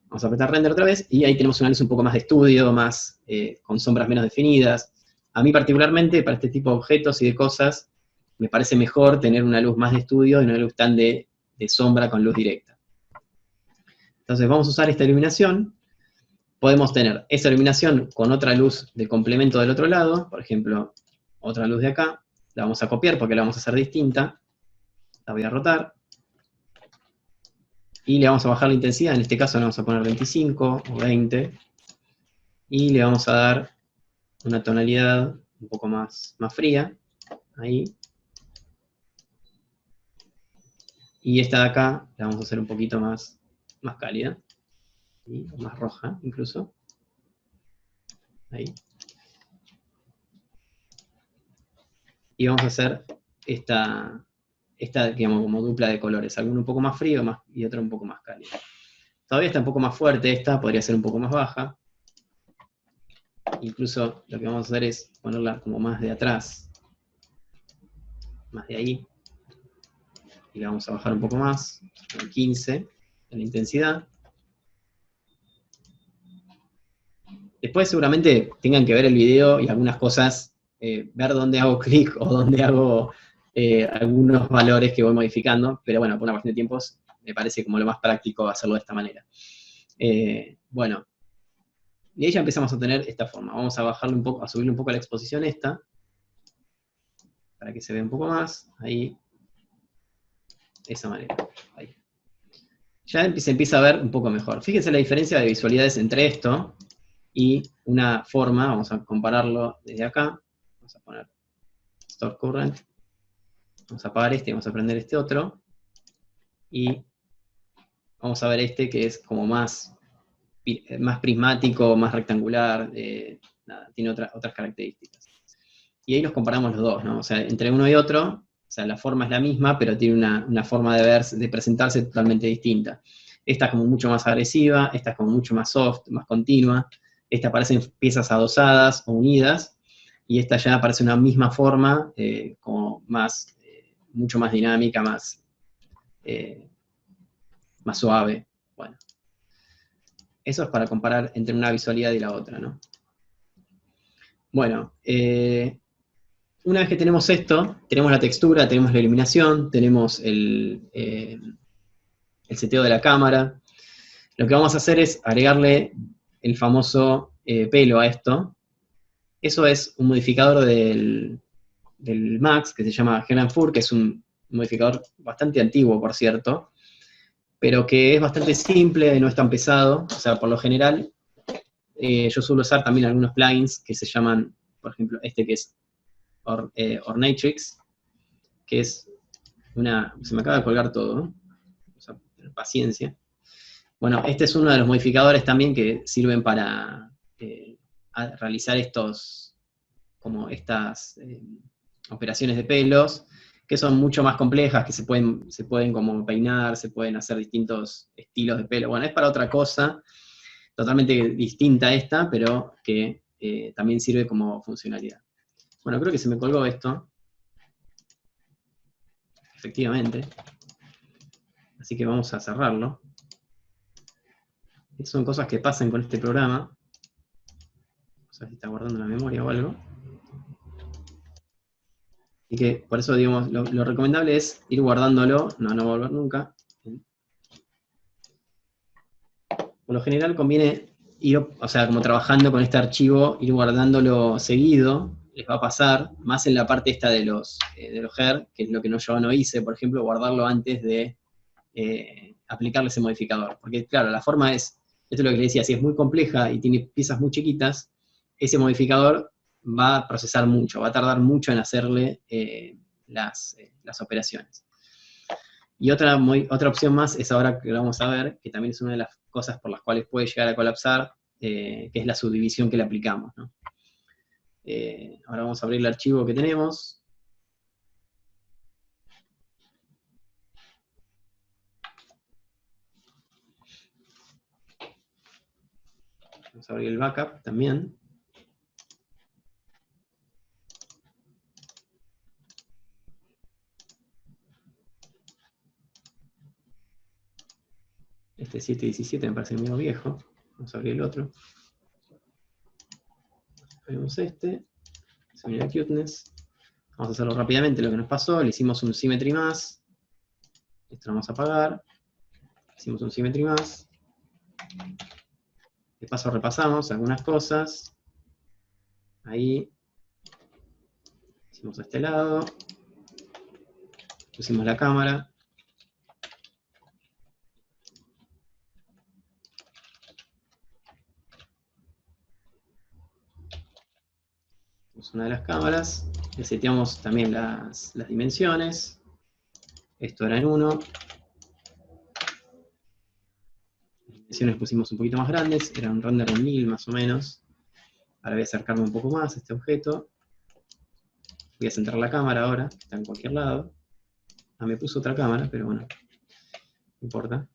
Vamos a apretar Render otra vez, y ahí tenemos una luz un poco más de estudio, más con sombras menos definidas. A mí particularmente, para este tipo de objetos y de cosas, me parece mejor tener una luz más de estudio y una luz tan de sombra con luz directa. Entonces vamos a usar esta iluminación. Podemos tener esa iluminación con otra luz de complemento del otro lado, por ejemplo, otra luz de acá, la vamos a copiar porque la vamos a hacer distinta, la voy a rotar, y le vamos a bajar la intensidad, en este caso le vamos a poner 25 o 20, y le vamos a dar una tonalidad un poco más fría, ahí, y esta de acá la vamos a hacer un poquito más cálida, o más roja incluso, ahí. Y vamos a hacer esta digamos, como dupla de colores, alguno un poco más frío y otro un poco más cálido. Todavía está un poco más fuerte esta, podría ser un poco más baja. Incluso lo que vamos a hacer es ponerla como más de atrás, más de ahí. Y la vamos a bajar un poco más, con 15 en la intensidad. Después seguramente tengan que ver el video y algunas cosas, ver dónde hago clic o dónde hago algunos valores que voy modificando, pero bueno, por una cuestión de tiempos, me parece como lo más práctico hacerlo de esta manera. Bueno, y ahí ya empezamos a tener esta forma. Vamos a bajarle un poco, a subirle un poco la exposición esta, para que se vea un poco más, ahí, de esa manera, ahí. Ya se empieza a ver un poco mejor. Fíjense la diferencia de visualidades entre esto y una forma, vamos a compararlo desde acá, vamos a poner Store Current, vamos a apagar este, vamos a prender este otro, y vamos a ver este que es como más prismático, más rectangular, nada, tiene otras características. Y ahí los comparamos los dos, ¿no? O sea, entre uno y otro, o sea, la forma es la misma, pero tiene una forma de presentarse totalmente distinta. Esta es como mucho más agresiva, esta es como mucho más soft, más continua, esta parecen piezas adosadas o unidas, y esta ya parece una misma forma, como más, mucho más dinámica, más suave. Bueno, eso es para comparar entre una visualidad y la otra, ¿no? Bueno, una vez que tenemos esto, tenemos la textura, tenemos la iluminación, tenemos el seteo de la cámara. Lo que vamos a hacer es agregarle el famoso pelo a esto. Eso es un modificador del Max, que se llama Hellanfur, que es un modificador bastante antiguo, por cierto, pero que es bastante simple, no es tan pesado. O sea, por lo general, yo suelo usar también algunos plugins que se llaman, por ejemplo, este que es Ornatrix, que es se me acaba de colgar todo, ¿no? Vamos a tener paciencia. Bueno, este es uno de los modificadores también que sirven para realizar estas operaciones de pelos, que son mucho más complejas, que se pueden como peinar, se pueden hacer distintos estilos de pelo. Bueno, es para otra cosa, totalmente distinta a esta, pero que también sirve como funcionalidad. Bueno, creo que se me colgó esto. Efectivamente. Así que vamos a cerrarlo. Estas son cosas que pasan con este programa. No sé si está guardando la memoria o algo. Así que, por eso, digamos, lo recomendable es ir guardándolo, no volver nunca. Por lo general conviene ir, o sea, como trabajando con este archivo, ir guardándolo seguido. Les va a pasar, más en la parte esta de los GER, que es lo que yo no hice, por ejemplo, guardarlo antes de aplicarle ese modificador. Porque, claro, la forma es, esto es lo que les decía, si es muy compleja y tiene piezas muy chiquitas, ese modificador va a procesar mucho, va a tardar mucho en hacerle las operaciones. Y otra opción más es ahora que lo vamos a ver, que también es una de las cosas por las cuales puede llegar a colapsar, que es la subdivisión que le aplicamos, ¿no? Ahora vamos a abrir el archivo que tenemos. Vamos a abrir el backup también. Este 717 me parece medio viejo. Vamos a abrir el otro. Abrimos este. Unidad cuteness. Vamos a hacerlo rápidamente lo que nos pasó. Le hicimos un symmetry más. Esto lo vamos a apagar. Hicimos un symmetry más. De paso repasamos algunas cosas. Ahí. Hicimos este lado. Pusimos la cámara. Una de las cámaras, le seteamos también las dimensiones, esto era en 1, las dimensiones pusimos un poquito más grandes, era un render en 1000 más o menos, ahora voy a acercarme un poco más a este objeto, voy a centrar la cámara ahora, que está en cualquier lado, me puso otra cámara, pero bueno, no importa,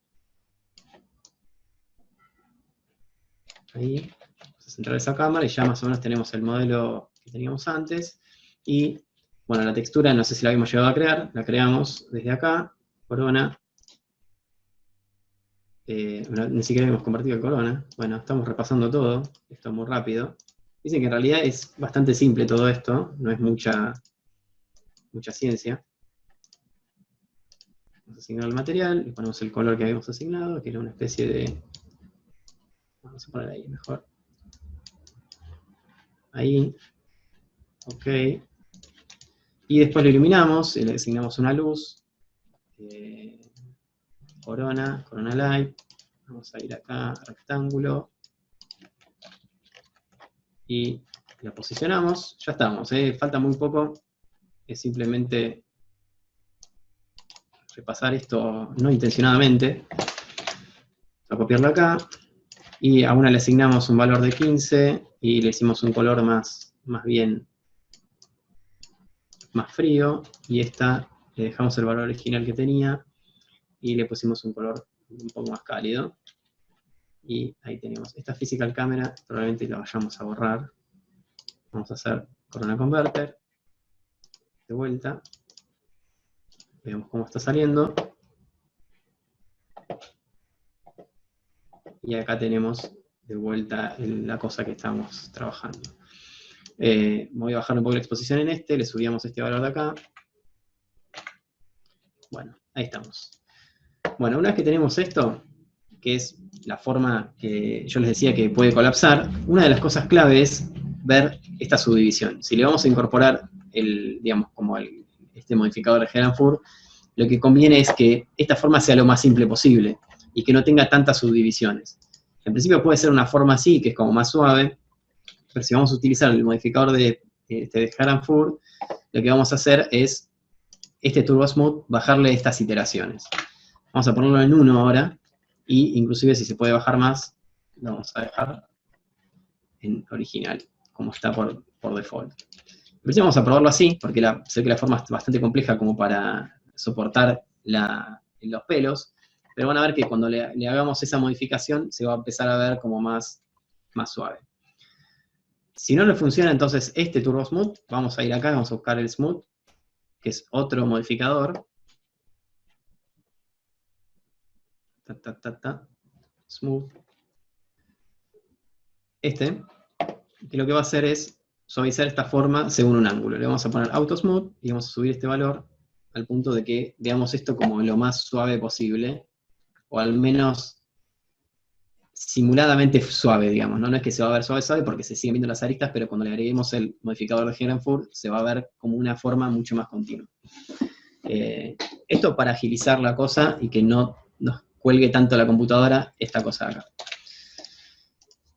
ahí, vamos a centrar esa cámara y ya más o menos tenemos el modelo que teníamos antes, y bueno, la textura no sé si la habíamos llegado a crear, la creamos desde acá, corona, ni siquiera habíamos convertido en corona, bueno, estamos repasando todo, esto es muy rápido, dicen que en realidad es bastante simple todo esto, no es mucha ciencia. Vamos a asignar el material, le ponemos el color que habíamos asignado, que era una especie de, vamos a poner ahí mejor, ahí, ok, y después lo iluminamos, y le asignamos una luz, corona light, vamos a ir acá, rectángulo, y la posicionamos, ya estamos, falta muy poco, es simplemente repasar esto no intencionadamente, a copiarlo acá, y a una le asignamos un valor de 15, y le hicimos un color más frío, y esta le dejamos el valor original que tenía, y le pusimos un color un poco más cálido, y ahí tenemos. Esta physical camera probablemente la vayamos a borrar. Vamos a hacer corona converter, de vuelta, veamos cómo está saliendo, y acá tenemos de vuelta la cosa que estamos trabajando. Voy a bajar un poco la exposición en le subíamos este valor de acá. Bueno, ahí estamos. Bueno, una vez que tenemos esto, que es la forma que yo les decía que puede colapsar, una de las cosas clave es ver esta subdivisión. Si le vamos a incorporar este modificador de Heranfur, lo que conviene es que esta forma sea lo más simple posible y que no tenga tantas subdivisiones. En principio puede ser una forma así, que es como más suave, pero si vamos a utilizar el modificador de Heranfur, lo que vamos a hacer es este Turbo Smooth, bajarle estas iteraciones. Vamos a ponerlo en 1 ahora, y inclusive si se puede bajar más, lo vamos a dejar en original, como está por default. Pero vamos a probarlo así, porque sé que la forma es bastante compleja como para soportar los pelos, pero van a ver que cuando le hagamos esa modificación, se va a empezar a ver como más suave. Si no le funciona entonces este Turbo Smooth, vamos a ir acá, vamos a buscar el Smooth, que es otro modificador. Smooth. que lo que va a hacer es suavizar esta forma según un ángulo. Le vamos a poner Auto Smooth y vamos a subir este valor al punto de que veamos esto como lo más suave posible, o al menos simuladamente suave, digamos, ¿no? No es que se va a ver suave porque se siguen viendo las aristas, pero cuando le agreguemos el modificador de Heranfur se va a ver como una forma mucho más continua. Esto para agilizar la cosa y que no nos cuelgue tanto la computadora esta cosa de acá.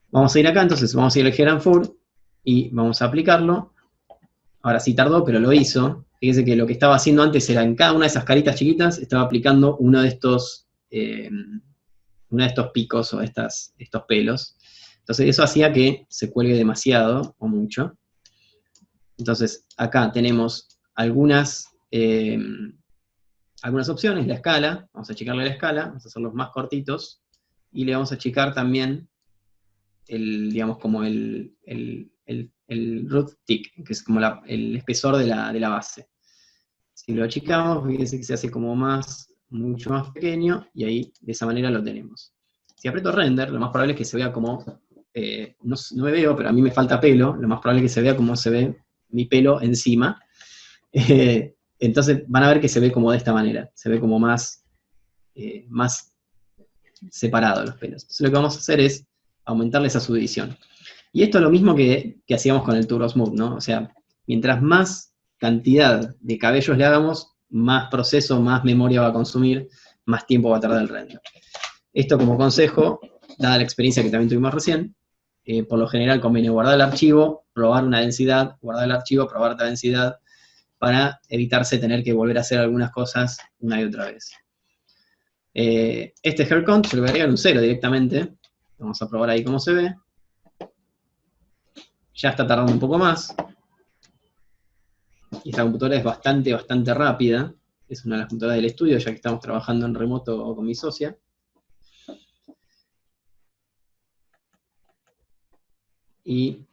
Vamos a ir acá, entonces vamos a ir al Heranfur, y vamos a aplicarlo. Ahora sí tardó, pero lo hizo. Fíjense que lo que estaba haciendo antes era en cada una de esas caritas chiquitas, estaba aplicando uno de estos picos o estos pelos. Entonces eso hacía que se cuelgue demasiado o mucho. Entonces acá tenemos algunas opciones, la escala, vamos a achicarle la escala, vamos a hacerlos más cortitos, y le vamos a achicar también digamos como el root thick, que es como el espesor de la base. Si lo achicamos, fíjense que se hace como mucho más pequeño, y ahí de esa manera lo tenemos. Si aprieto render, lo más probable es que se vea como, no me veo, pero a mí me falta pelo, lo más probable es que se vea como se ve mi pelo encima. Entonces van a ver que se ve como de esta manera, se ve como más separado los pelos. Entonces lo que vamos a hacer es aumentarle esa subdivisión. Y esto es lo mismo que hacíamos con el Turbo Smooth, ¿no? O sea, mientras más cantidad de cabellos le hagamos, más proceso, más memoria va a consumir, más tiempo va a tardar el render. Esto como consejo, dada la experiencia que también tuvimos recién, por lo general conviene guardar el archivo, probar una densidad, guardar el archivo, probar otra densidad, para evitarse tener que volver a hacer algunas cosas una y otra vez. Este hair count se lo voy a agregar un 0 directamente. Vamos a probar ahí cómo se ve. Ya está tardando un poco más. Y esta computadora es bastante rápida. Es una de las computadoras del estudio, ya que estamos trabajando en remoto con mi socia. Y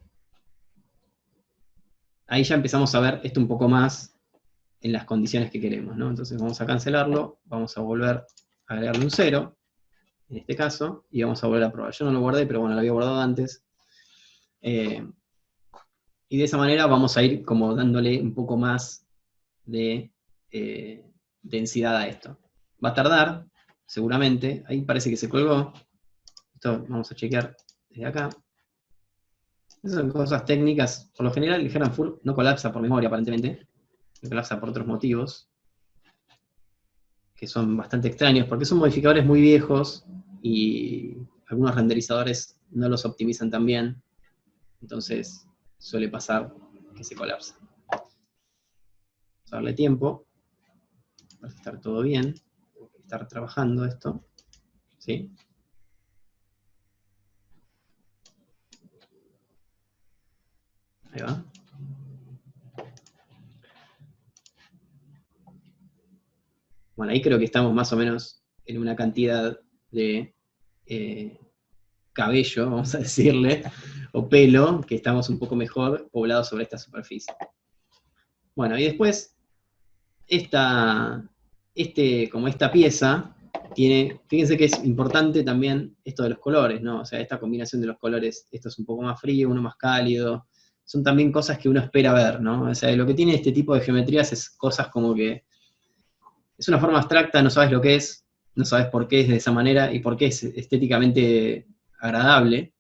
ahí ya empezamos a ver esto un poco más en las condiciones que queremos, ¿no? Entonces vamos a cancelarlo, vamos a volver a agregarle un 0, en este caso, y vamos a volver a probar. Yo no lo guardé, pero bueno, lo había guardado antes. Y de esa manera vamos a ir como dándole un poco más de densidad a esto. Va a tardar, seguramente. Ahí parece que se colgó. Esto vamos a chequear desde acá. Esas son cosas técnicas. Por lo general, el Heran Full no colapsa por memoria, aparentemente. No colapsa por otros motivos, que son bastante extraños, porque son modificadores muy viejos y algunos renderizadores no los optimizan tan bien. Entonces suele pasar que se colapsa. Vamos a darle tiempo para estar todo bien, estar trabajando esto, ¿sí? Ahí va. Bueno, ahí creo que estamos más o menos en una cantidad de cabello, vamos a decirle, o pelo, que estamos un poco mejor poblados sobre esta superficie. Bueno, y después, como esta pieza tiene, fíjense que es importante también esto de los colores, ¿no? O sea, esta combinación de los colores, esto es un poco más frío, uno más cálido, son también cosas que uno espera ver, ¿no? O sea, lo que tiene este tipo de geometrías es cosas como que es una forma abstracta, no sabes lo que es, no sabes por qué es de esa manera y por qué es estéticamente agradable,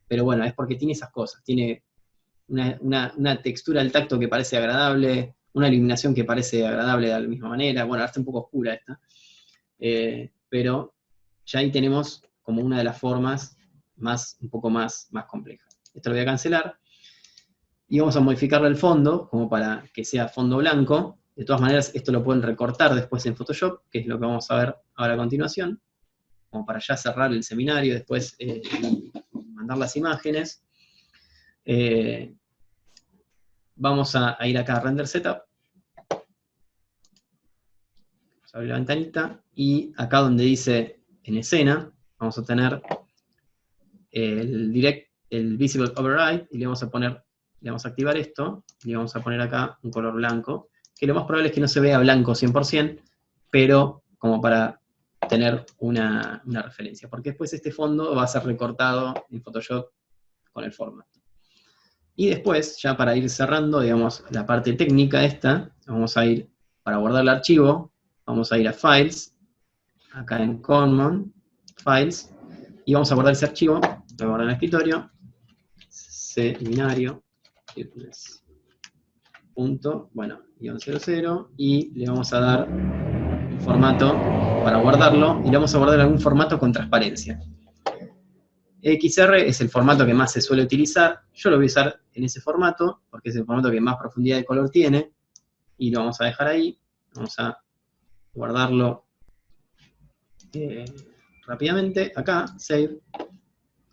pero bueno, es porque tiene esas cosas, tiene una textura del tacto que parece agradable, una iluminación que parece agradable de la misma manera, bueno, ahora está un poco oscura esta, pero ya ahí tenemos como una de las formas un poco más complejas. Esto lo voy a cancelar, y vamos a modificarle el fondo, como para que sea fondo blanco. De todas maneras, esto lo pueden recortar después en Photoshop, que es lo que vamos a ver ahora a continuación, como para ya cerrar el seminario, después mandar las imágenes. Vamos a ir acá a Render Setup. Vamos a abrir la ventanita, y acá donde dice en escena, vamos a tener el Visible Override, y le vamos a activar esto, y le vamos a poner acá un color blanco, que lo más probable es que no se vea blanco 100%, pero como para tener una referencia, porque después este fondo va a ser recortado en Photoshop con el format. Y después, ya para ir cerrando, digamos, la parte técnica esta, vamos a ir, para guardar el archivo, vamos a ir a Files, acá en Common, Files, y vamos a guardar ese archivo, lo voy a guardar en el escritorio, seminario, punto, bueno, -00, y le vamos a dar un formato para guardarlo, y le vamos a guardar en algún formato con transparencia. XR es el formato que más se suele utilizar. Yo lo voy a usar en ese formato, porque es el formato que más profundidad de color tiene, y lo vamos a dejar ahí. Vamos a guardarlo rápidamente, acá, Save.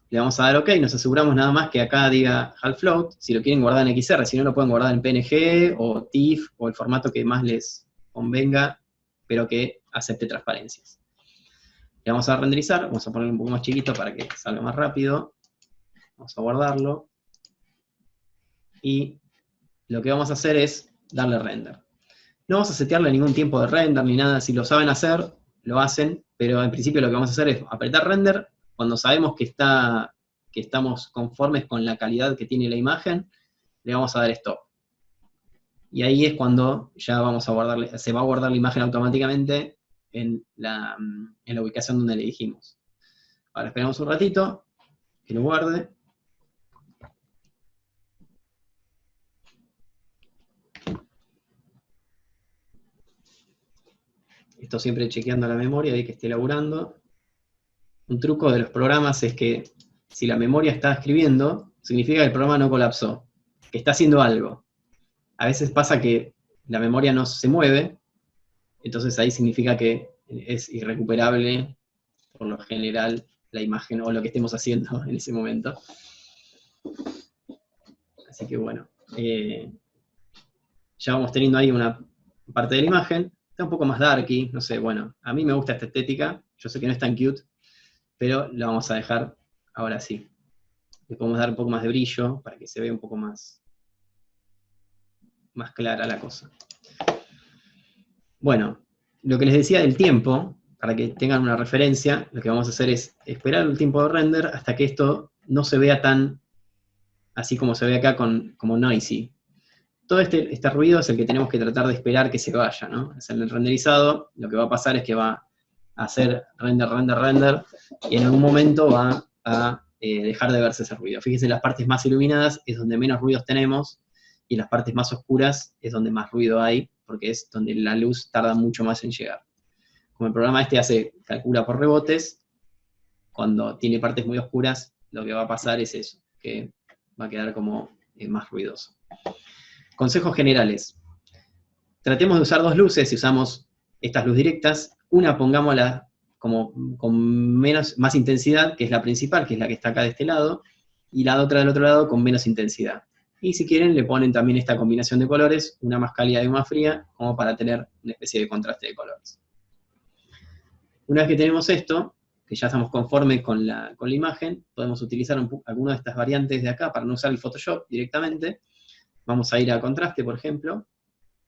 Le vamos a dar OK, nos aseguramos nada más que acá diga half float, si lo quieren guardar en XR, si no lo pueden guardar en PNG, o TIFF, o el formato que más les convenga, pero que acepte transparencias. Le vamos a renderizar, vamos a ponerlo un poco más chiquito para que salga más rápido. Vamos a guardarlo. Y lo que vamos a hacer es darle render. No vamos a setearle ningún tiempo de render ni nada. Si lo saben hacer, lo hacen, pero en principio lo que vamos a hacer es apretar render. Cuando sabemos que estamos conformes con la calidad que tiene la imagen, le vamos a dar stop. Y ahí es cuando ya vamos a guardarle, se va a guardar la imagen automáticamente en la ubicación donde le dijimos. Ahora esperamos un ratito, que lo guarde. Esto siempre chequeando la memoria y que esté laburando. Un truco de los programas es que si la memoria está escribiendo, significa que el programa no colapsó, que está haciendo algo. A veces pasa que la memoria no se mueve, entonces ahí significa que es irrecuperable, por lo general, la imagen o lo que estemos haciendo en ese momento. Así que bueno, ya vamos teniendo ahí una parte de la imagen. Está un poco más darky, no sé, bueno, a mí me gusta esta estética, yo sé que no es tan cute, pero la vamos a dejar ahora sí. Le podemos dar un poco más de brillo para que se vea un poco más clara la cosa. Bueno, lo que les decía del tiempo, para que tengan una referencia, lo que vamos a hacer es esperar el tiempo de render hasta que esto no se vea tan así como se ve acá como noisy. Todo este ruido es el que tenemos que tratar de esperar que se vaya, ¿no? Es el renderizado, lo que va a pasar es que va a hacer render, render, render, y en algún momento va a dejar de verse ese ruido. Fíjense, las partes más iluminadas es donde menos ruidos tenemos, y las partes más oscuras es donde más ruido hay, porque es donde la luz tarda mucho más en llegar. Como el programa este calcula por rebotes, cuando tiene partes muy oscuras, lo que va a pasar es eso, que va a quedar como más ruidoso. Consejos generales. Tratemos de usar dos luces, si usamos estas luz directas, una pongámosla como con más intensidad, que es la principal, que es la que está acá de este lado, y la otra del otro lado con menos intensidad. Y si quieren, le ponen también esta combinación de colores, una más cálida y una más fría, como para tener una especie de contraste de colores. Una vez que tenemos esto, que ya estamos conformes con la imagen, podemos utilizar alguna de estas variantes de acá para no usar el Photoshop directamente. Vamos a ir a contraste, por ejemplo.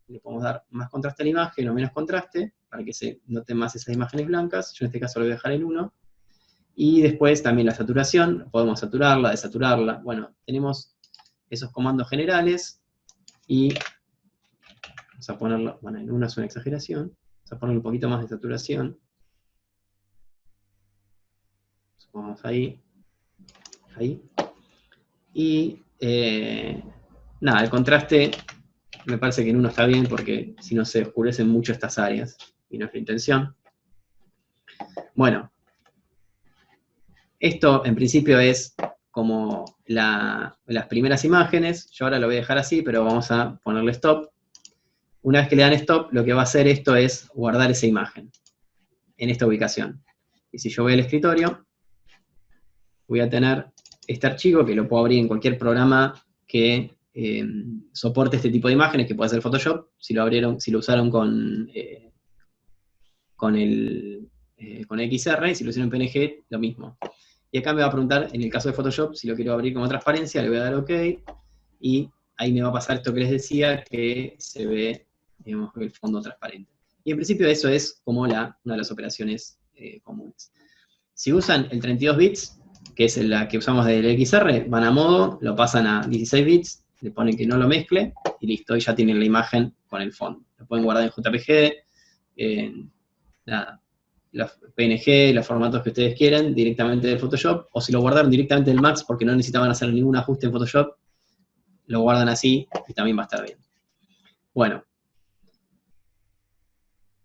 Le podemos dar más contraste a la imagen o menos contraste, para que se noten más esas imágenes blancas. Yo en este caso lo voy a dejar en 1. Y después también la saturación, podemos saturarla, desaturarla. Bueno, tenemos esos comandos generales, y vamos a ponerlo, bueno, en 1 es una exageración, vamos a poner un poquito más de saturación. Vamos ahí, ahí. Y nada, el contraste me parece que en 1 está bien, porque si no se oscurecen mucho estas áreas, y no es la intención. Bueno, esto en principio es como las primeras imágenes. Yo ahora lo voy a dejar así, pero vamos a ponerle stop. Una vez que le dan stop, lo que va a hacer esto es guardar esa imagen en esta ubicación. Y si yo voy al escritorio, voy a tener este archivo, que lo puedo abrir en cualquier programa que soporte este tipo de imágenes, que puede ser Photoshop. Si lo usaron con XR, y si lo usaron en PNG, lo mismo. Y acá me va a preguntar, en el caso de Photoshop, si lo quiero abrir como transparencia, le voy a dar OK, y ahí me va a pasar esto que les decía, que se ve, digamos, el fondo transparente. Y en principio eso es como una de las operaciones comunes. Si usan el 32 bits, que es la que usamos del XR, van a modo, lo pasan a 16 bits, le ponen que no lo mezcle, y listo, y ya tienen la imagen con el fondo. Lo pueden guardar en JPG, los PNG, los formatos que ustedes quieran, directamente del Photoshop, o si lo guardaron directamente del Max porque no necesitaban hacer ningún ajuste en Photoshop, lo guardan así y también va a estar bien. Bueno,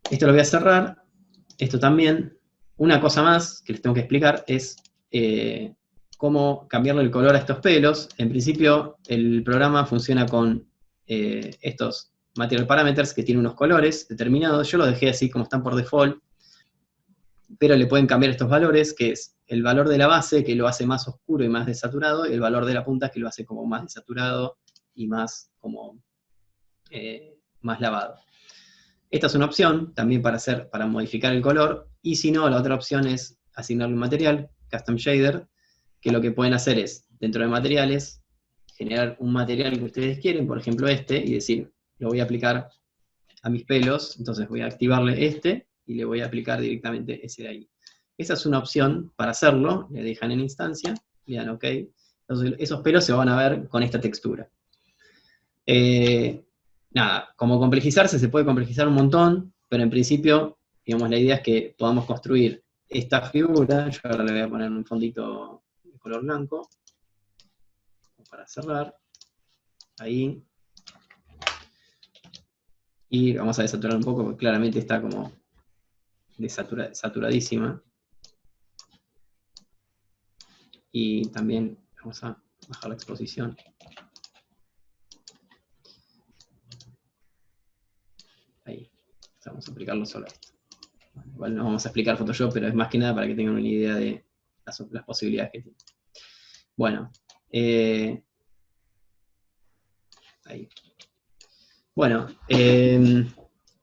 esto lo voy a cerrar, esto también. Una cosa más que les tengo que explicar es cómo cambiarle el color a estos pelos. En principio, el programa funciona con estos material parameters que tienen unos colores determinados. Yo los dejé así como están por default, pero le pueden cambiar estos valores, que es el valor de la base, que lo hace más oscuro y más desaturado, y el valor de la punta, que lo hace como más desaturado y más como más lavado. Esta es una opción también para modificar el color, y si no, la otra opción es asignarle un material, Custom Shader, que lo que pueden hacer es, dentro de materiales, generar un material que ustedes quieren, por ejemplo este, y decir, lo voy a aplicar a mis pelos, entonces voy a activarle este, y le voy a aplicar directamente ese de ahí. Esa es una opción para hacerlo, le dejan en instancia, le dan OK, entonces esos pelos se van a ver con esta textura. Nada, como complejizarse, se puede complejizar un montón, pero en principio, digamos, la idea es que podamos construir esta figura. Yo ahora le voy a poner un fondito de color blanco, para cerrar, ahí. Y vamos a desaturar un poco, porque claramente está como saturadísima. Y también vamos a bajar la exposición. Ahí, vamos a aplicarlo solo a esto. Bueno, igual no vamos a explicar Photoshop, pero es más que nada para que tengan una idea de las posibilidades que tiene. Bueno, ahí. Bueno,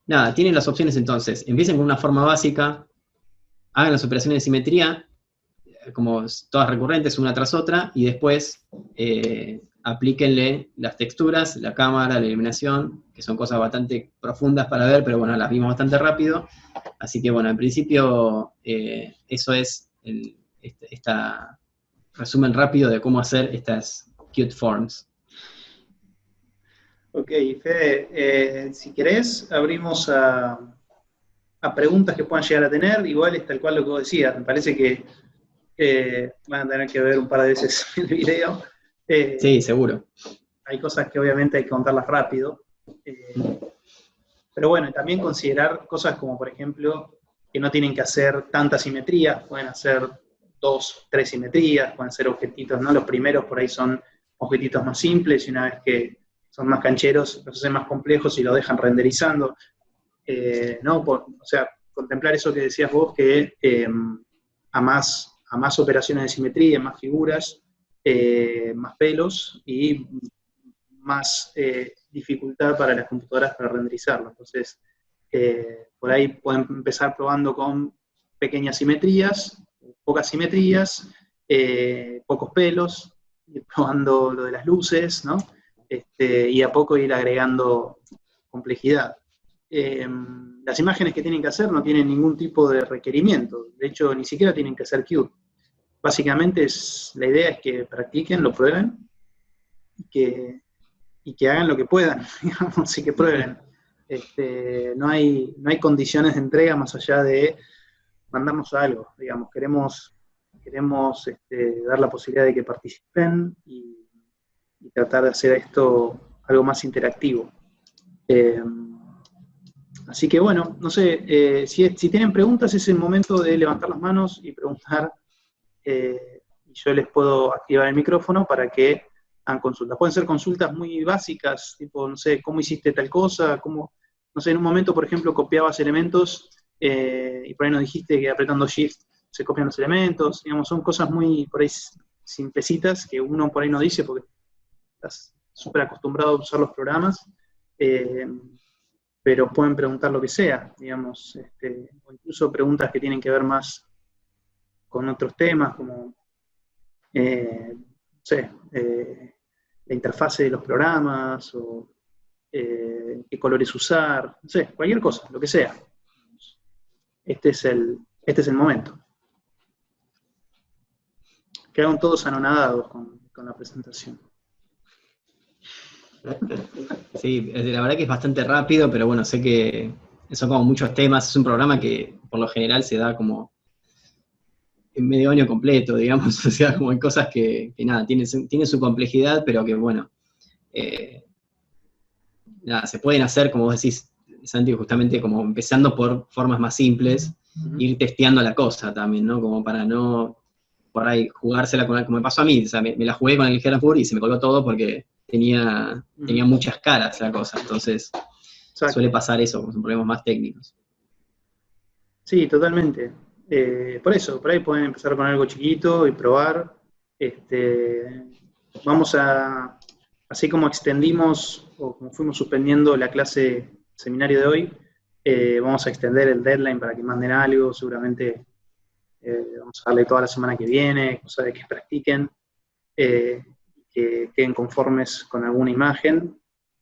nada, tienen las opciones entonces. Empiecen con una forma básica, hagan las operaciones de simetría, como todas recurrentes, una tras otra, y después aplíquenle las texturas, la cámara, la iluminación, que son cosas bastante profundas para ver, pero bueno, las vimos bastante rápido. Así que bueno, en principio eso es resumen rápido de cómo hacer estas Qt Forms. Ok, Fede, si querés, abrimos a preguntas que puedan llegar a tener. Igual es tal cual lo que vos decías, me parece que van a tener que ver un par de veces el video. Sí, seguro. Hay cosas que obviamente hay que contarlas rápido. Pero bueno, también considerar cosas como, por ejemplo, que no tienen que hacer tantas simetrías, pueden hacer 2, 3 simetrías, pueden ser objetitos, ¿no? Los primeros por ahí son objetitos más simples, y una vez que son más cancheros, los hacen más complejos y lo dejan renderizando. ¿No? O sea, contemplar eso que decías vos, que a más operaciones de simetría, más figuras, más pelos y más dificultad para las computadoras para renderizarlo. Entonces, por ahí pueden empezar probando con pequeñas simetrías, pocas simetrías, pocos pelos, ir probando lo de las luces, ¿no? Y a poco ir agregando complejidad. Las imágenes que tienen que hacer no tienen ningún tipo de requerimiento, de hecho ni siquiera tienen que ser Qt. Básicamente la idea es que practiquen, lo prueben, y que hagan lo que puedan, digamos, y que prueben. No hay condiciones de entrega más allá de mandarnos algo, digamos, queremos dar la posibilidad de que participen y tratar de hacer esto algo más interactivo. Así que bueno, no sé, si tienen preguntas es el momento de levantar las manos y preguntar, y yo les puedo activar el micrófono para que hagan consultas. Pueden ser consultas muy básicas, tipo, no sé, ¿cómo hiciste tal cosa? ¿Cómo? No sé, en un momento, por ejemplo, copiabas elementos y por ahí nos dijiste que apretando Shift se copian los elementos. Digamos, son cosas muy, por ahí, simplecitas que uno por ahí no dice porque estás súper acostumbrado a usar los programas. Pero pueden preguntar lo que sea, digamos, o incluso preguntas que tienen que ver más con otros temas, como, no sé, la interfase de los programas, o qué colores usar, no sé, cualquier cosa, lo que sea. Este es el momento. Quedaron todos anonadados con la presentación. Sí, la verdad que es bastante rápido, pero bueno, sé que son como muchos temas. Es un programa que por lo general se da como en medio año completo, digamos. O sea, como hay cosas que nada, tienen su complejidad, pero que bueno, nada, se pueden hacer, como vos decís, Santi, justamente como empezando por formas más simples, ir testeando la cosa también, ¿no? Como para no por ahí jugársela como me pasó a mí, o sea, me la jugué con el Herrenfurt y se me colgó todo porque tenía muchas caras la cosa, entonces Exacto. suele pasar eso, son problemas más técnicos. Sí, totalmente. Por eso, por ahí pueden empezar con algo chiquito y probar. Vamos a, así como extendimos o como fuimos suspendiendo la clase seminario de hoy, vamos a extender el deadline para que manden algo, seguramente vamos a darle toda la semana que viene, cosa de que practiquen, que queden conformes con alguna imagen.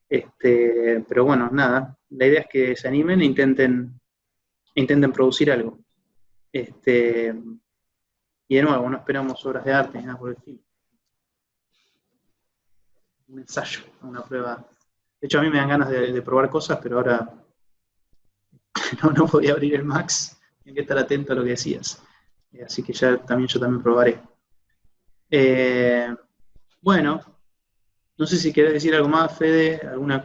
Pero bueno, nada, la idea es que se animen e intenten producir algo. Y de nuevo, no esperamos obras de arte, nada por el estilo. Un ensayo, una prueba. De hecho, a mí me dan ganas de probar cosas, pero ahora no podía abrir el Max. Hay que estar atento a lo que decías. Así que yo también probaré. Bueno, no sé si querés decir algo más, Fede, alguna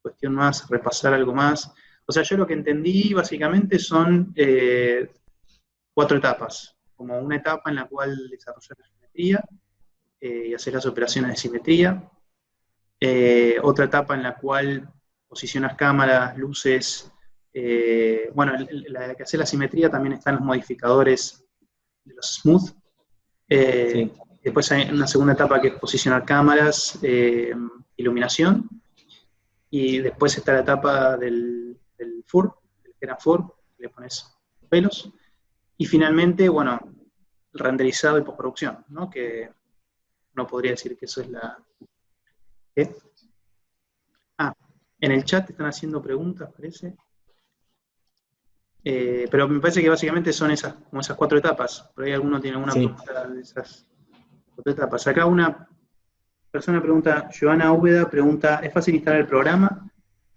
cuestión más, repasar algo más. O sea, yo lo que entendí básicamente son 4 etapas. Como una etapa en la cual desarrollas la geometría y haces las operaciones de simetría. Otra etapa en la cual posicionas cámaras, luces. Bueno, la que hace la simetría también están los modificadores de los smooth. Sí. Después hay una segunda etapa que es posicionar cámaras, iluminación. Y después está la etapa del FUR, del Geran FUR, que le pones pelos. Y finalmente, bueno, el renderizado y postproducción, ¿no? Que no podría decir que eso es la... ¿Qué? En el chat están haciendo preguntas, parece. Pero me parece que básicamente son como esas 4 etapas. Por ahí alguno tiene alguna pregunta de esas 4 etapas. Acá una persona pregunta, Joana Úbeda pregunta, ¿es fácil instalar el programa?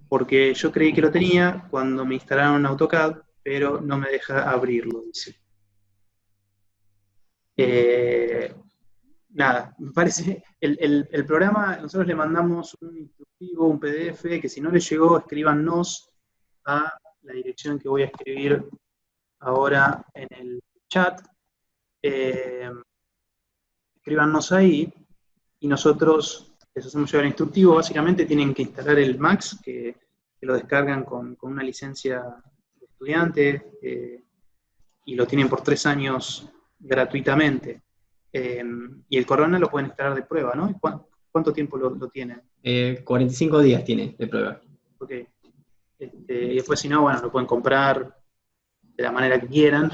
Porque yo creí que lo tenía cuando me instalaron AutoCAD, pero no me deja abrirlo, dice. Nada, me parece, el programa, nosotros le mandamos un instructivo, un PDF, que si no les llegó, escríbanos a la dirección que voy a escribir ahora en el chat. Escríbanos ahí y nosotros les hacemos llegar el instructivo. Básicamente tienen que instalar el Max, que lo descargan con una licencia de estudiante y lo tienen por 3 años gratuitamente. Y el Corona lo pueden instalar de prueba, ¿no? ¿Cuánto tiempo lo tienen? 45 días tiene de prueba. Ok. Y después, si no, bueno, lo pueden comprar de la manera que quieran,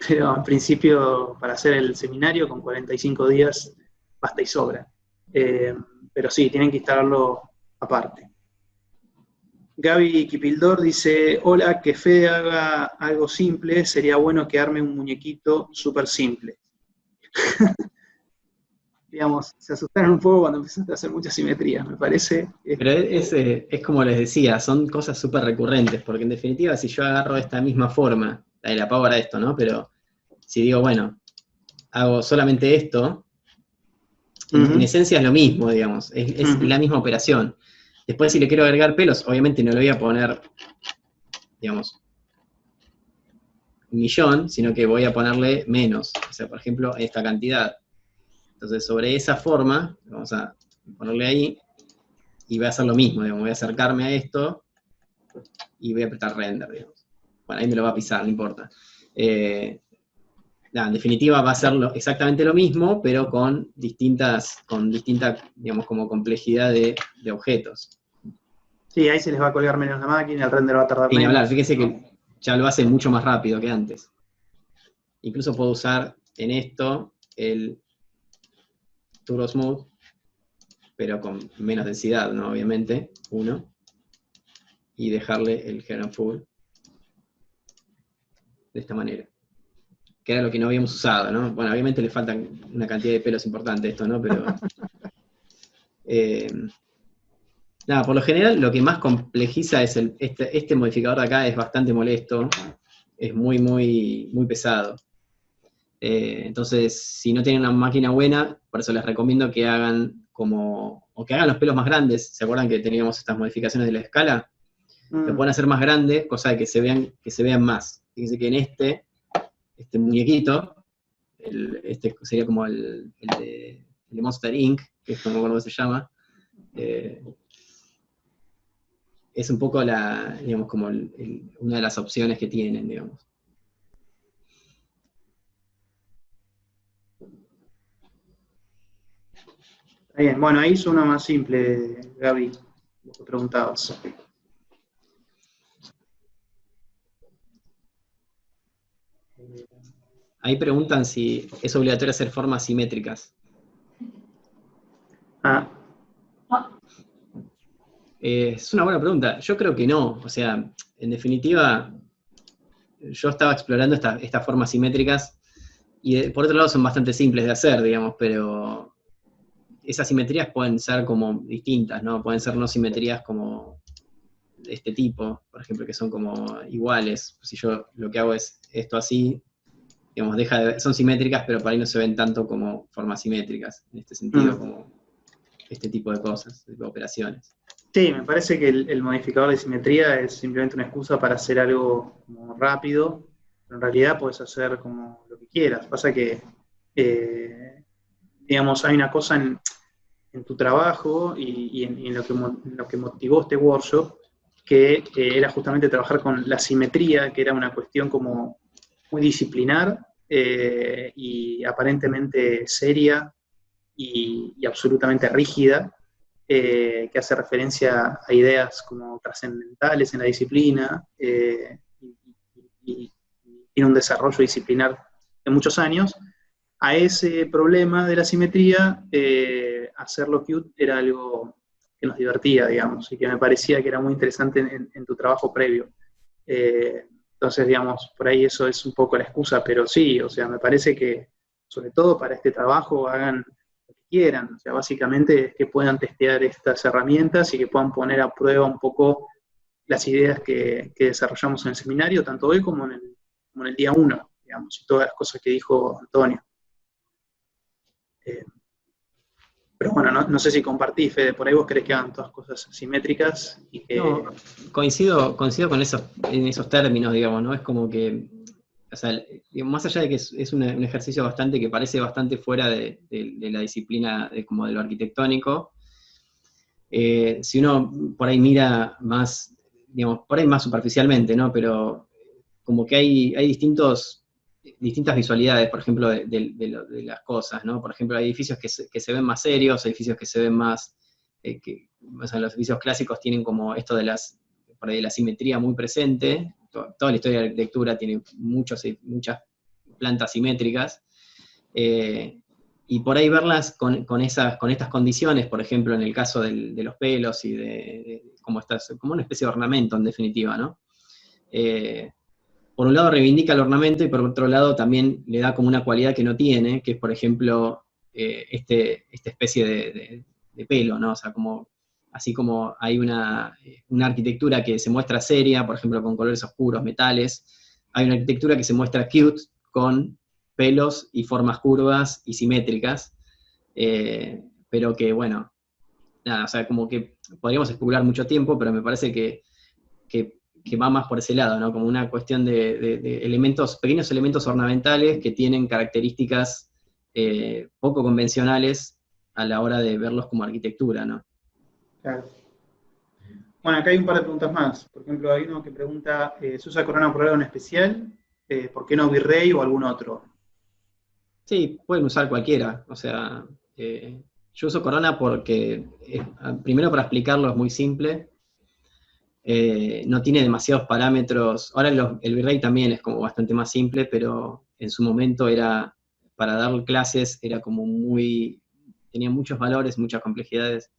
pero en principio, para hacer el seminario, con 45 días basta y sobra. Pero sí, tienen que instalarlo aparte. Gaby Kipildor dice, hola, que Fede haga algo simple, sería bueno que arme un muñequito súper simple. Digamos, se asustaron un poco cuando empezaste a hacer muchas simetrías, me parece. Pero es como les decía, son cosas súper recurrentes, porque en definitiva, si yo agarro esta misma forma, la pago para esto, ¿no? Pero si digo, bueno, hago solamente esto, en esencia es lo mismo, digamos, es la misma operación. Después, si le quiero agregar pelos, obviamente no le voy a poner, digamos, 1.000.000, sino que voy a ponerle menos, o sea, por ejemplo, esta cantidad. Entonces, sobre esa forma, vamos a ponerle ahí, y voy a hacer lo mismo, digamos, voy a acercarme a esto, y voy a apretar render, digamos. Bueno, ahí me lo va a pisar, no importa. En definitiva va a ser exactamente lo mismo, pero con distinta, digamos, como complejidad de objetos. Sí, ahí se les va a colgar menos la máquina, el render va a tardar Sin menos. hablar, fíjese que ya lo hace mucho más rápido que antes. Incluso puedo usar en esto el Turbo Smooth, pero con menos densidad, ¿no? Obviamente, 1. Y dejarle el Heron Full de esta manera. Que era lo que no habíamos usado, ¿no? Bueno, obviamente le faltan una cantidad de pelos importante a esto, ¿no? Pero... nada, por lo general lo que más complejiza es este modificador de acá, es bastante molesto, es muy, muy, muy pesado. Entonces, si no tienen una máquina buena, por eso les recomiendo que hagan o que hagan los pelos más grandes. ¿Se acuerdan que teníamos estas modificaciones de la escala? Lo pueden hacer más grande, cosa de que se vean más. Fíjense que en este muñequito, este sería como el de Monster Inc., que es como cómo se llama. Es un poco digamos, como una de las opciones que tienen, digamos. Está bien, bueno, ahí hizo una más simple, Gaby, lo que preguntabas. Ahí preguntan si es obligatorio hacer formas simétricas. Ah, Es una buena pregunta. Yo creo que no. O sea, en definitiva, yo estaba explorando estas formas simétricas y por otro lado son bastante simples de hacer, digamos, pero esas simetrías pueden ser como distintas, ¿no? Pueden ser no simetrías como de este tipo, por ejemplo, que son como iguales. Si yo lo que hago es esto así, digamos, son simétricas, pero por ahí no se ven tanto como formas simétricas, en este sentido, como este tipo de cosas, este tipo de operaciones. sí, me parece que el modificador de simetría es simplemente una excusa para hacer algo como rápido, pero en realidad puedes hacer como lo que quieras. Pasa que, digamos, hay una cosa en tu trabajo y en lo que motivó este workshop, que era justamente trabajar con la simetría, que era una cuestión como muy disciplinar y aparentemente seria y absolutamente rígida, que hace referencia a ideas como trascendentales en la disciplina y tiene un desarrollo disciplinar de muchos años. A ese problema de la simetría, hacerlo cute era algo que nos divertía, digamos, y que me parecía que era muy interesante en tu trabajo previo. Entonces, digamos, por ahí eso es un poco la excusa, pero sí, o sea, me parece que, sobre todo para este trabajo, hagan lo que quieran. O sea, básicamente es que puedan testear estas herramientas y que puedan poner a prueba un poco las ideas que desarrollamos en el seminario, tanto hoy como en el día uno, digamos, y todas las cosas que dijo Antonio. Pero bueno, no sé si compartís, Fede, por ahí vos querés que hagan todas cosas simétricas y que... No, coincido con en esos términos, digamos, ¿no? Es como que, o sea, más allá de que es un ejercicio bastante que parece bastante fuera de la disciplina como de lo arquitectónico, si uno por ahí mira más, digamos, por ahí más superficialmente, ¿no? Pero como que hay distintas visualidades, por ejemplo, de las cosas, ¿no? Por ejemplo, hay edificios que se ven más serios, edificios que se ven más, o sea, los edificios clásicos tienen como esto por ahí de la simetría muy presente, toda la historia de la arquitectura tiene muchas plantas simétricas, y por ahí verlas con estas condiciones, por ejemplo, en el caso de los pelos y como una especie de ornamento, en definitiva, ¿no? Por un lado reivindica el ornamento y por otro lado también le da como una cualidad que no tiene, que es, por ejemplo, esta especie de pelo, ¿no? O sea, así como hay una arquitectura que se muestra seria, por ejemplo, con colores oscuros, metales, hay una arquitectura que se muestra cute, con pelos y formas curvas y simétricas, pero que, bueno, nada, o sea, como que podríamos especular mucho tiempo, pero me parece que va más por ese lado, ¿no? Como una cuestión de elementos, pequeños elementos ornamentales que tienen características poco convencionales a la hora de verlos como arquitectura, ¿no? Claro. Bueno, acá hay un par de preguntas más. Por ejemplo, hay uno que pregunta, ¿se usa Corona por algo en especial? ¿Por qué no Virrey o algún otro? Sí, pueden usar cualquiera, o sea, yo uso Corona porque, primero para explicarlo es muy simple, no tiene demasiados parámetros. Ahora el Virrey también es como bastante más simple, pero en su momento para dar clases, era como tenía muchos valores, muchas complejidades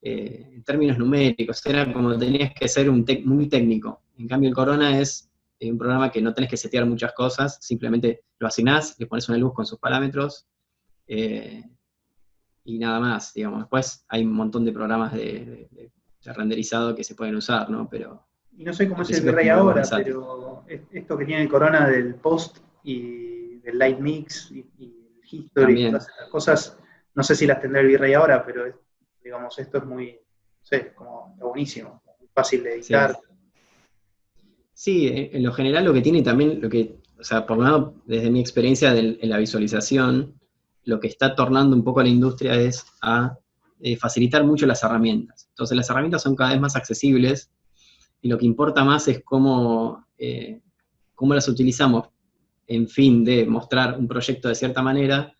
en términos numéricos, era como tenías que ser muy técnico. En cambio el Corona es un programa que no tenés que setear muchas cosas, simplemente lo asignás, le pones una luz con sus parámetros, y nada más, digamos. Después hay un montón de programas de renderizado que se pueden usar, ¿no? Pero Y no sé cómo en es el principio es Virrey como algo ahora, versátil. pero esto que tiene el Corona del Post y del Light Mix y el History y También. todas estas cosas, no sé si las tendrá el Virrey ahora, pero digamos, esto es muy, no sé, como está buenísimo, muy fácil de Sí. editar. Sí, en lo general lo que tiene también, o sea, por lo menos desde mi experiencia en la visualización, lo que está tornando un poco a la industria es a facilitar mucho las herramientas. Entonces las herramientas son cada vez más accesibles y lo que importa más es cómo las utilizamos en fin de mostrar un proyecto de cierta manera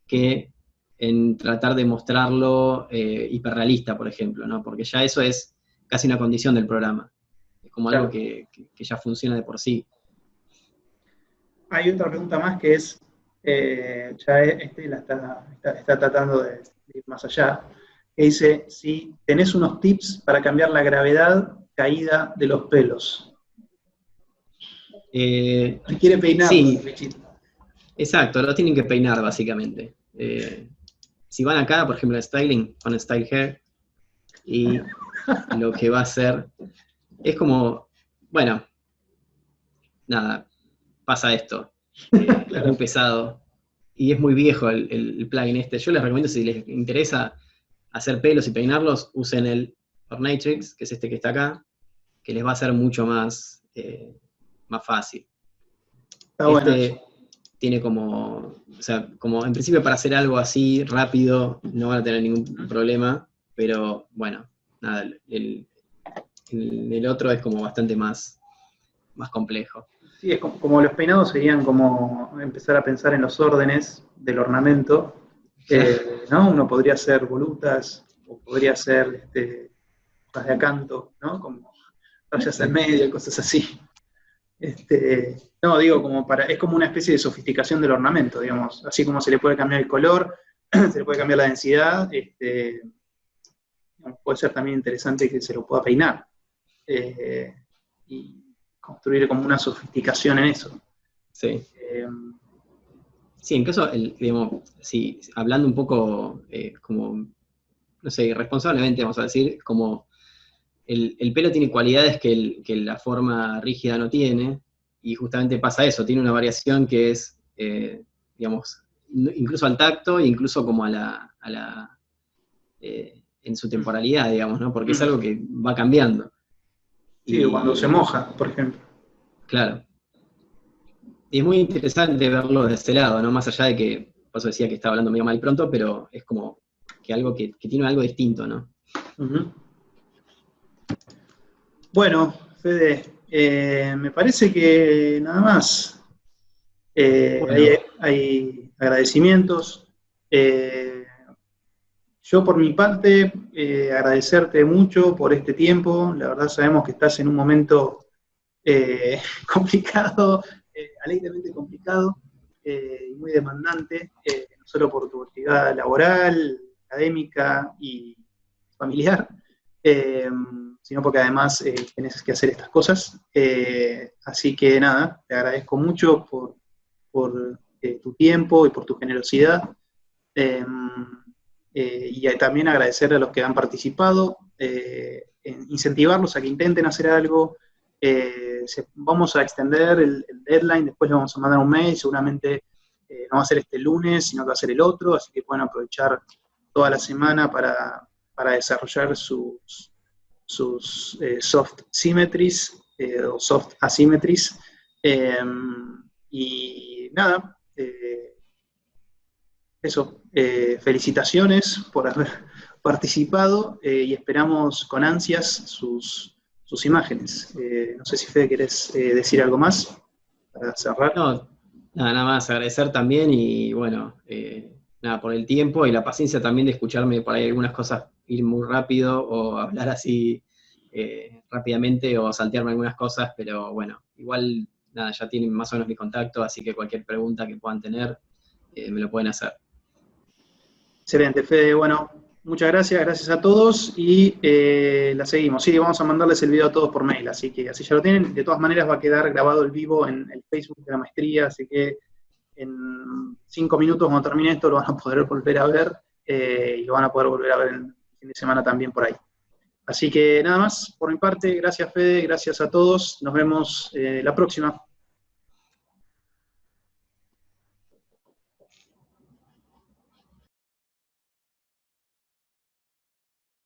que en tratar de mostrarlo hiperrealista, por ejemplo, ¿no? Porque ya eso es casi una condición del programa. Es como Claro. algo que ya funciona de por sí. Hay otra pregunta más que es, ya la está tratando de ir más allá, que dice, si tenés unos tips para cambiar la gravedad caída de los pelos. Quiere peinarlo, Sí, bichito. exacto, lo tienen que peinar básicamente. Si van acá, por ejemplo, a styling, van a Style Hair, y lo que va a hacer es como, bueno, nada, pasa esto, es muy pesado, y es muy viejo el plugin este. Yo les recomiendo, si les interesa hacer pelos y peinarlos, usen el Ornatrix, que es este que está acá, que les va a hacer mucho más, más fácil. Está bueno. Tiene como, o sea, como en principio para hacer algo así rápido no van a tener ningún problema, pero bueno, nada, el otro es como bastante más complejo. Sí, es como los peinados serían como empezar a pensar en los órdenes del ornamento, ¿no? Uno podría hacer volutas, o podría hacer cosas de acanto, ¿no? Como rayas en medio y cosas así. No, digo, es como una especie de sofisticación del ornamento, digamos. Así como se le puede cambiar el color, se le puede cambiar la densidad, puede ser también interesante que se lo pueda peinar. Y construir como una sofisticación en eso. Sí. Sí, incluso, digamos, sí, hablando un poco como, no sé, irresponsablemente, vamos a decir, como el pelo tiene cualidades que la forma rígida no tiene, y justamente pasa eso, tiene una variación que es, digamos, incluso al tacto e incluso como en su temporalidad, digamos, ¿no? Porque es algo que va cambiando. Sí, cuando se moja, por ejemplo. Claro. Y es muy interesante verlo de ese lado, ¿no? Más allá de que, por eso decía que estaba hablando medio mal pronto, pero es como que algo que tiene algo distinto, ¿no? Uh-huh. Bueno, Fede, me parece que nada más. Bueno, Hay agradecimientos. Yo por mi parte, agradecerte mucho por este tiempo. La verdad sabemos que estás en un momento complicado, alegremente complicado y muy demandante, no solo por tu actividad laboral, académica y familiar, sino porque además tenés que hacer estas cosas. Así que nada, te agradezco mucho por tu tiempo y por tu generosidad. Y también agradecer a los que han participado, incentivarlos a que intenten hacer algo. Vamos a extender el deadline, después le vamos a mandar un mail, seguramente no va a ser este lunes, sino que va a ser el otro, así que pueden aprovechar toda la semana para desarrollar sus soft symmetries o soft asymmetries. Y nada, eso, felicitaciones por haber participado y esperamos con ansias sus imágenes. No sé si Fede querés decir algo más para cerrar. no, nada más agradecer también y bueno, nada, por el tiempo y la paciencia también de escucharme por ahí algunas cosas ir muy rápido o hablar así rápidamente o saltearme algunas cosas, pero bueno, igual nada, ya tienen más o menos mi contacto, así que cualquier pregunta que puedan tener me lo pueden hacer. Excelente, Fede. Bueno, muchas gracias a todos y la seguimos. Sí, vamos a mandarles el video a todos por mail, así que así ya lo tienen. De todas maneras va a quedar grabado el vivo en el Facebook de la maestría, así que en 5 minutos cuando termine esto lo van a poder volver a ver y lo van a poder volver a ver el fin de semana también por ahí. Así que nada más, por mi parte, gracias Fede, gracias a todos, nos vemos la próxima.